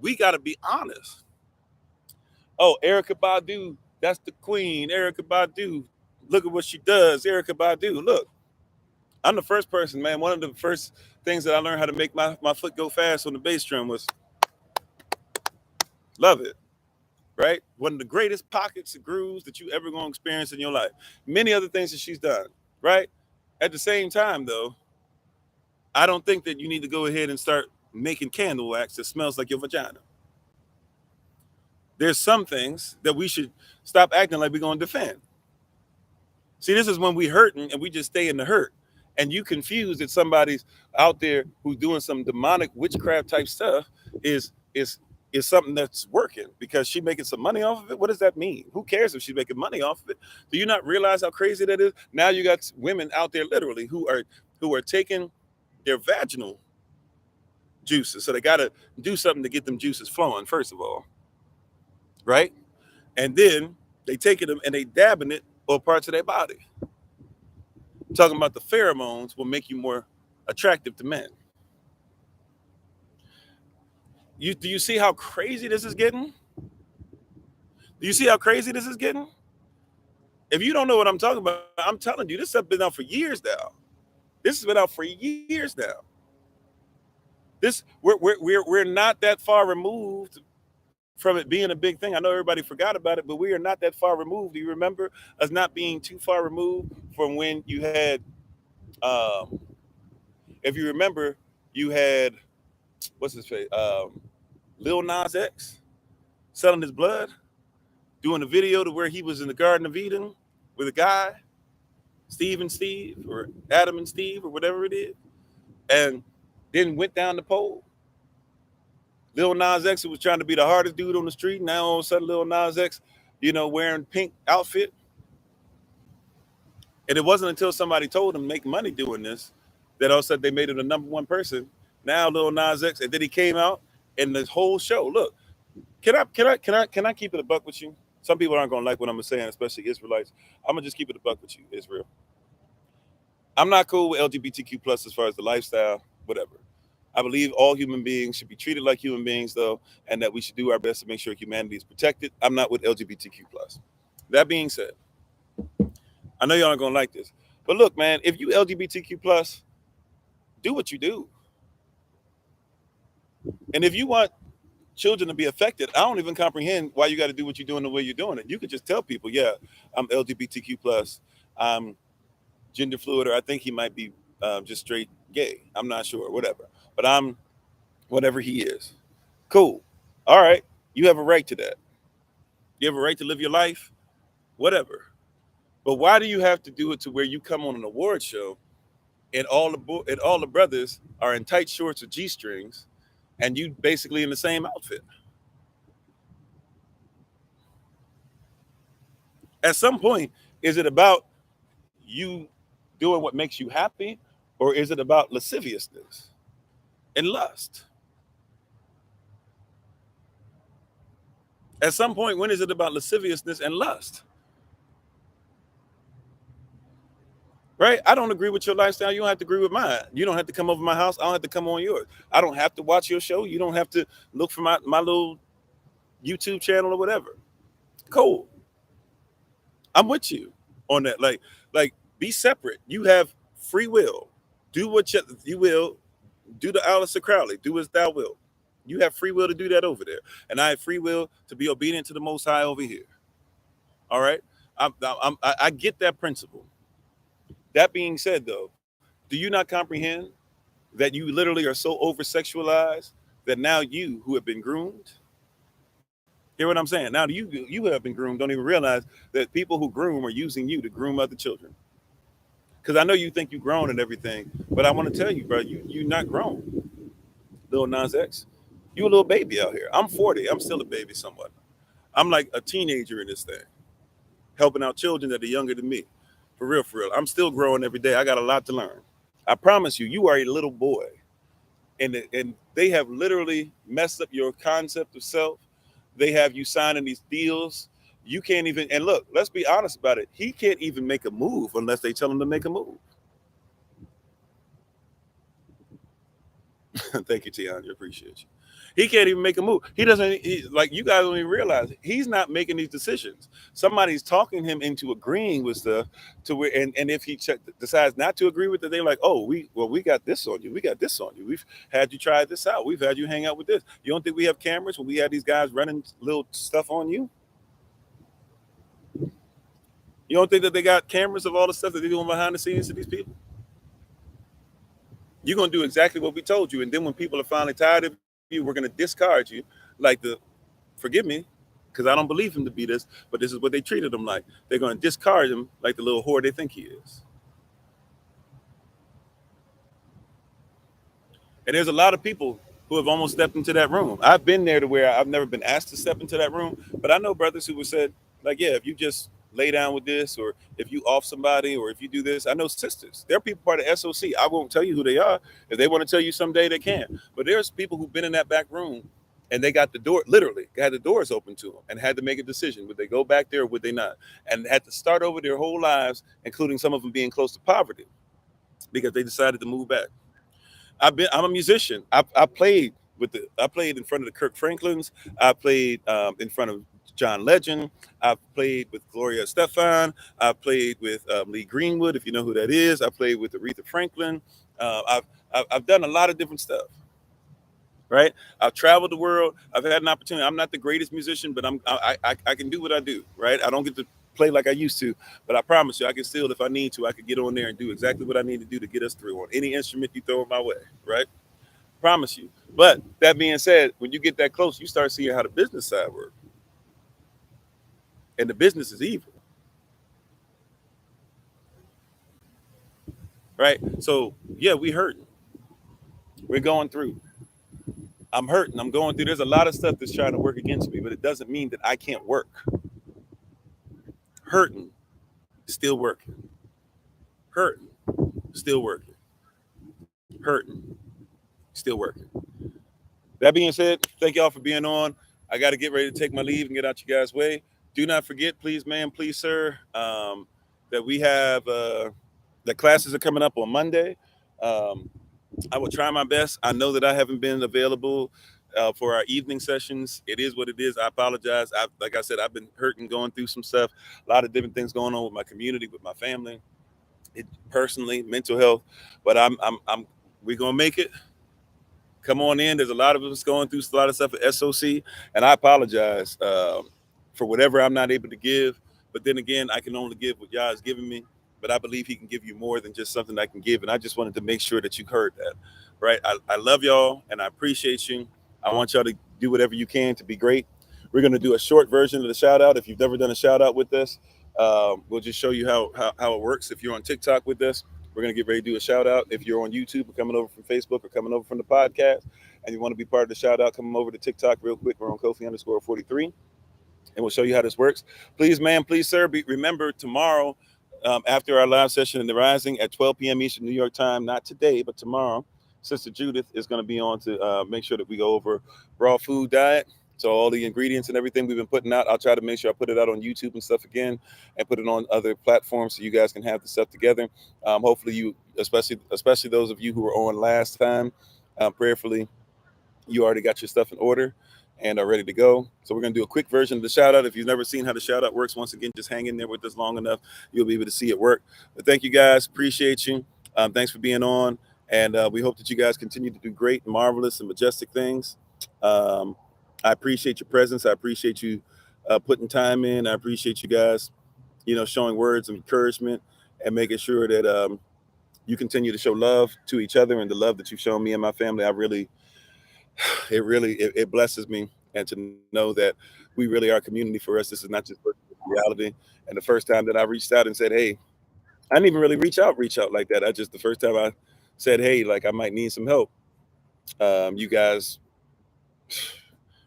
we got to be honest. Oh, Erykah Badu, that's the queen. Erykah Badu, look at what she does. Erykah Badu, look. I'm the first person, man. One of the first things that I learned how to make my foot go fast on the bass drum was love it, right? One of the greatest pockets of grooves that you ever going to experience in your life. Many other things that she's done, right? At the same time, though, I don't think that you need to go ahead and start making candle wax that smells like your vagina. There's some things that we should stop acting like we're going to defend. See, this is when we hurting and we just stay in the hurt. And you confused that somebody's out there who's doing some demonic witchcraft type stuff is is something that's working because she's making some money off of it. What does that mean? Who cares if she's making money off of it? Do you not realize how crazy that is? Now you got women out there literally who are taking their vaginal juices. So they got to do something to get them juices flowing, first of all, right? And then they take it and they dab in it or parts of their body. Talking about the pheromones will make you more attractive to men. Do you see how crazy this is getting? Do you see how crazy this is getting? If you don't know what I'm talking about, I'm telling you, this has been out for years now. This has been out for years now. We're not that far removed from it being a big thing. I know everybody forgot about it, but we are not that far removed. Do you remember us not being too far removed from when you had, um, if you remember, you had what's his face, Lil Nas X selling his blood, doing a video to where he was in the Garden of Eden with a guy, Steve and Steve, or Adam and Steve, or whatever it is, and then went down the pole. Lil Nas X, who was trying to be the hardest dude on the street, now all of a sudden Lil Nas X, wearing pink outfit. And it wasn't until somebody told him make money doing this that all of a sudden they made him the number one person. Now Lil Nas X, and then he came out and this whole show. Look, can I keep it a buck with you? Some people aren't gonna like what I'm saying, especially Israelites. I'm gonna just keep it a buck with you, Israel. I'm not cool with LGBTQ plus as far as the lifestyle, whatever. I believe all human beings should be treated like human beings, though, and that we should do our best to make sure humanity is protected. I'm not with LGBTQ plus. That being said, I know y'all aren't gonna like this, but look, man, if you LGBTQ plus, do what you do, and if you want children to be affected, I don't even comprehend why you got to do what you're doing the way you're doing it. You could just tell people, yeah, I'm LGBTQ plus, I'm gender fluid, or I think he might be just straight gay. I'm not sure, whatever. But I'm whatever he is. Cool. All right. You have a right to that. You have a right to live your life, whatever. But why do you have to do it to where you come on an award show and all the brothers are in tight shorts or G-strings and you basically in the same outfit? At some point, is it about you doing what makes you happy, or is it about lasciviousness and lust? At some point, when is it about lasciviousness and lust? Right? I don't agree with your lifestyle. You don't have to agree with mine. You don't have to come over my house. I don't have to come on yours. I don't have to watch your show. You don't have to look for my little YouTube channel or whatever. Cool. I'm with you on that. Like be separate. You have free will. Do what you will. Do the Aleister Crowley. Do as thou wilt. You have free will to do that over there. And I have free will to be obedient to the Most High over here. All right? I get that principle. That being said, though, do you not comprehend that you literally are so over-sexualized that now you, who have been groomed, hear what I'm saying? Now you have been groomed, don't even realize that people who groom are using you to groom other children. Because I know you think you're grown and everything, but I want to tell you, bro, you're not grown. Lil Nas X, you a little baby out here. I'm 40. I'm still a baby somewhat. I'm like a teenager in this thing, helping out children that are younger than me. For real, for real. I'm still growing every day. I got a lot to learn. I promise you, you are a little boy. And they have literally messed up your concept of self. They have you signing these deals. You can't even, and look, let's be honest about it. He can't even make a move unless they tell him to make a move. Thank you, Tiana. Appreciate you. He can't even make a move. He doesn't, like, you guys don't even realize he's not making these decisions. Somebody's talking him into agreeing with stuff to where, and if he decides not to agree with it, they're like, oh, we got this on you. We got this on you. We've had you try this out. We've had you hang out with this. You don't think we have cameras when we have these guys running little stuff on you? You don't think that they got cameras of all the stuff that they're doing behind the scenes to these people? You're going to do exactly what we told you. And then when people are finally tired of you, we're going to discard you like forgive me, because I don't believe him to be this, but this is what they treated him like. They're going to discard him like the little whore they think he is. And there's a lot of people who have almost stepped into that room. I've been there to where I've never been asked to step into that room, but I know brothers who have said, like, yeah, if you just lay down with this, or if you off somebody, or if you do this. I know sisters. There are people part of SOC. I won't tell you who they are. If they want to tell you someday, they can. But there's people who've been in that back room and they got the door, literally had the doors open to them and had to make a decision. Would they go back there or would they not? And had to start over their whole lives, including some of them being close to poverty because they decided to move back. I'm a musician. I played I played in front of the Kirk Franklins. I played in front of John Legend. I played with Gloria Estefan. I played with Lee Greenwood, if you know who that is. I played with Aretha Franklin. I've done a lot of different stuff. Right? I've traveled the world. I've had an opportunity. I'm not the greatest musician, but I can do what I do. Right? I don't get to play like I used to, but I promise you, I can still, if I need to, I could get on there and do exactly what I need to do to get us through on any instrument you throw my way. Right? Promise you. But that being said, when you get that close, you start seeing how the business side works, and the business is evil. Right? So yeah, we hurting. We're going through. I'm hurting. I'm going through. There's a lot of stuff that's trying to work against me, but it doesn't mean that I can't work. Hurting, still working. Hurting, still working. Hurting, still working. That being said, thank y'all for being on. I got to get ready to take my leave and get out you guys' way. Do not forget, please, ma'am, please, sir, that we have the classes are coming up on Monday. Um, I will try my best. I know that I haven't been available for our evening sessions. It is what it is. I apologize. Like I said, I've been hurting, going through some stuff, a lot of different things going on with my community, with my family, personally, mental health. But we're gonna make it. Come on in. There's a lot of us going through a lot of stuff at SOC, and I apologize for whatever I'm not able to give. But then again, I can only give what Yah has given me. But I believe He can give you more than just something I can give, and I just wanted to make sure that you heard that. Right? I love y'all, and I appreciate you. I want y'all to do whatever you can to be great. We're going to do a short version of the shout out. If you've never done a shout out with us, we'll just show you how it works. If you're on TikTok with us, we're going to get ready to do a shout out. If you're on YouTube or coming over from Facebook or coming over from the podcast and you want to be part of the shout out, come over to TikTok real quick. We're on Kofi_43 and we'll show you how this works. Please, ma'am, please, sir, remember tomorrow after our live session in the Rising at 12 p.m. Eastern New York time, not today, but tomorrow, Sister Judith is going to be on to make sure that we go over raw food diet. So all the ingredients and everything we've been putting out, I'll try to make sure I put it out on YouTube and stuff again and put it on other platforms so you guys can have the stuff together. Hopefully you, especially those of you who were on last time, prayerfully, you already got your stuff in order and are ready to go. So we're going to do a quick version of the shout out. If you've never seen how the shout out works, once again, just hang in there with us long enough. You'll be able to see it work. But thank you guys. Appreciate you. Thanks for being on. And we hope that you guys continue to do great, marvelous, and majestic things. I appreciate your presence. I appreciate you putting time in. I appreciate you guys, showing words of encouragement and making sure that you continue to show love to each other and the love that you've shown me and my family. It blesses me, and to know that we really are a community. For us, this is not just reality. And the first time that I reached out and said, hey, I didn't even really reach out like that. The first time I said, hey, like I might need some help. You guys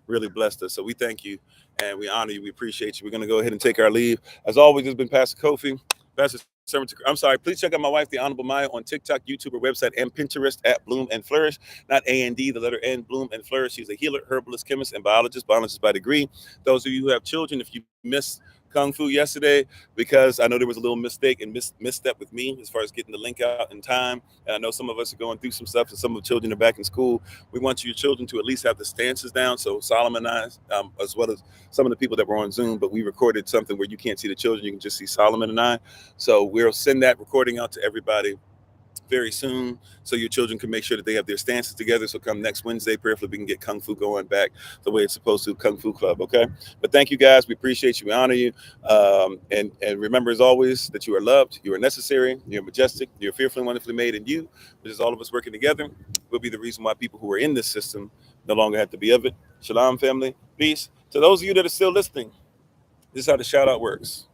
really blessed us. So we thank you and we honor you. We appreciate you. We're going to go ahead and take our leave. As always, it's been Pastor Kofi. I'm sorry. Please check out my wife, the Honorable Maya, on TikTok, YouTube, her website, and Pinterest at Bloom and Flourish. Not A&D, the letter N, Bloom and Flourish. She's a healer, herbalist, chemist, and biologist by degree. Those of you who have children, if you missed Kung Fu yesterday, because I know there was a little mistake and misstep with me as far as getting the link out in time. And I know some of us are going through some stuff and some of the children are back in school. We want your children to at least have the stances down. So Solomon and I, as well as some of the people that were on Zoom, but we recorded something where you can't see the children. You can just see Solomon and I. So we'll send that recording out to everybody very soon, so your children can make sure that they have their stances together. So come next Wednesday, prayerfully, we can get Kung Fu going back the way it's supposed to, Kung Fu Club, okay? But thank you, guys. We appreciate you. We honor you. And remember, as always, that you are loved, you are necessary, you're majestic, you're fearfully and wonderfully made, and you, which is all of us working together, will be the reason why people who are in this system no longer have to be of it. Shalom, family. Peace. To those of you that are still listening, this is how the shout-out works.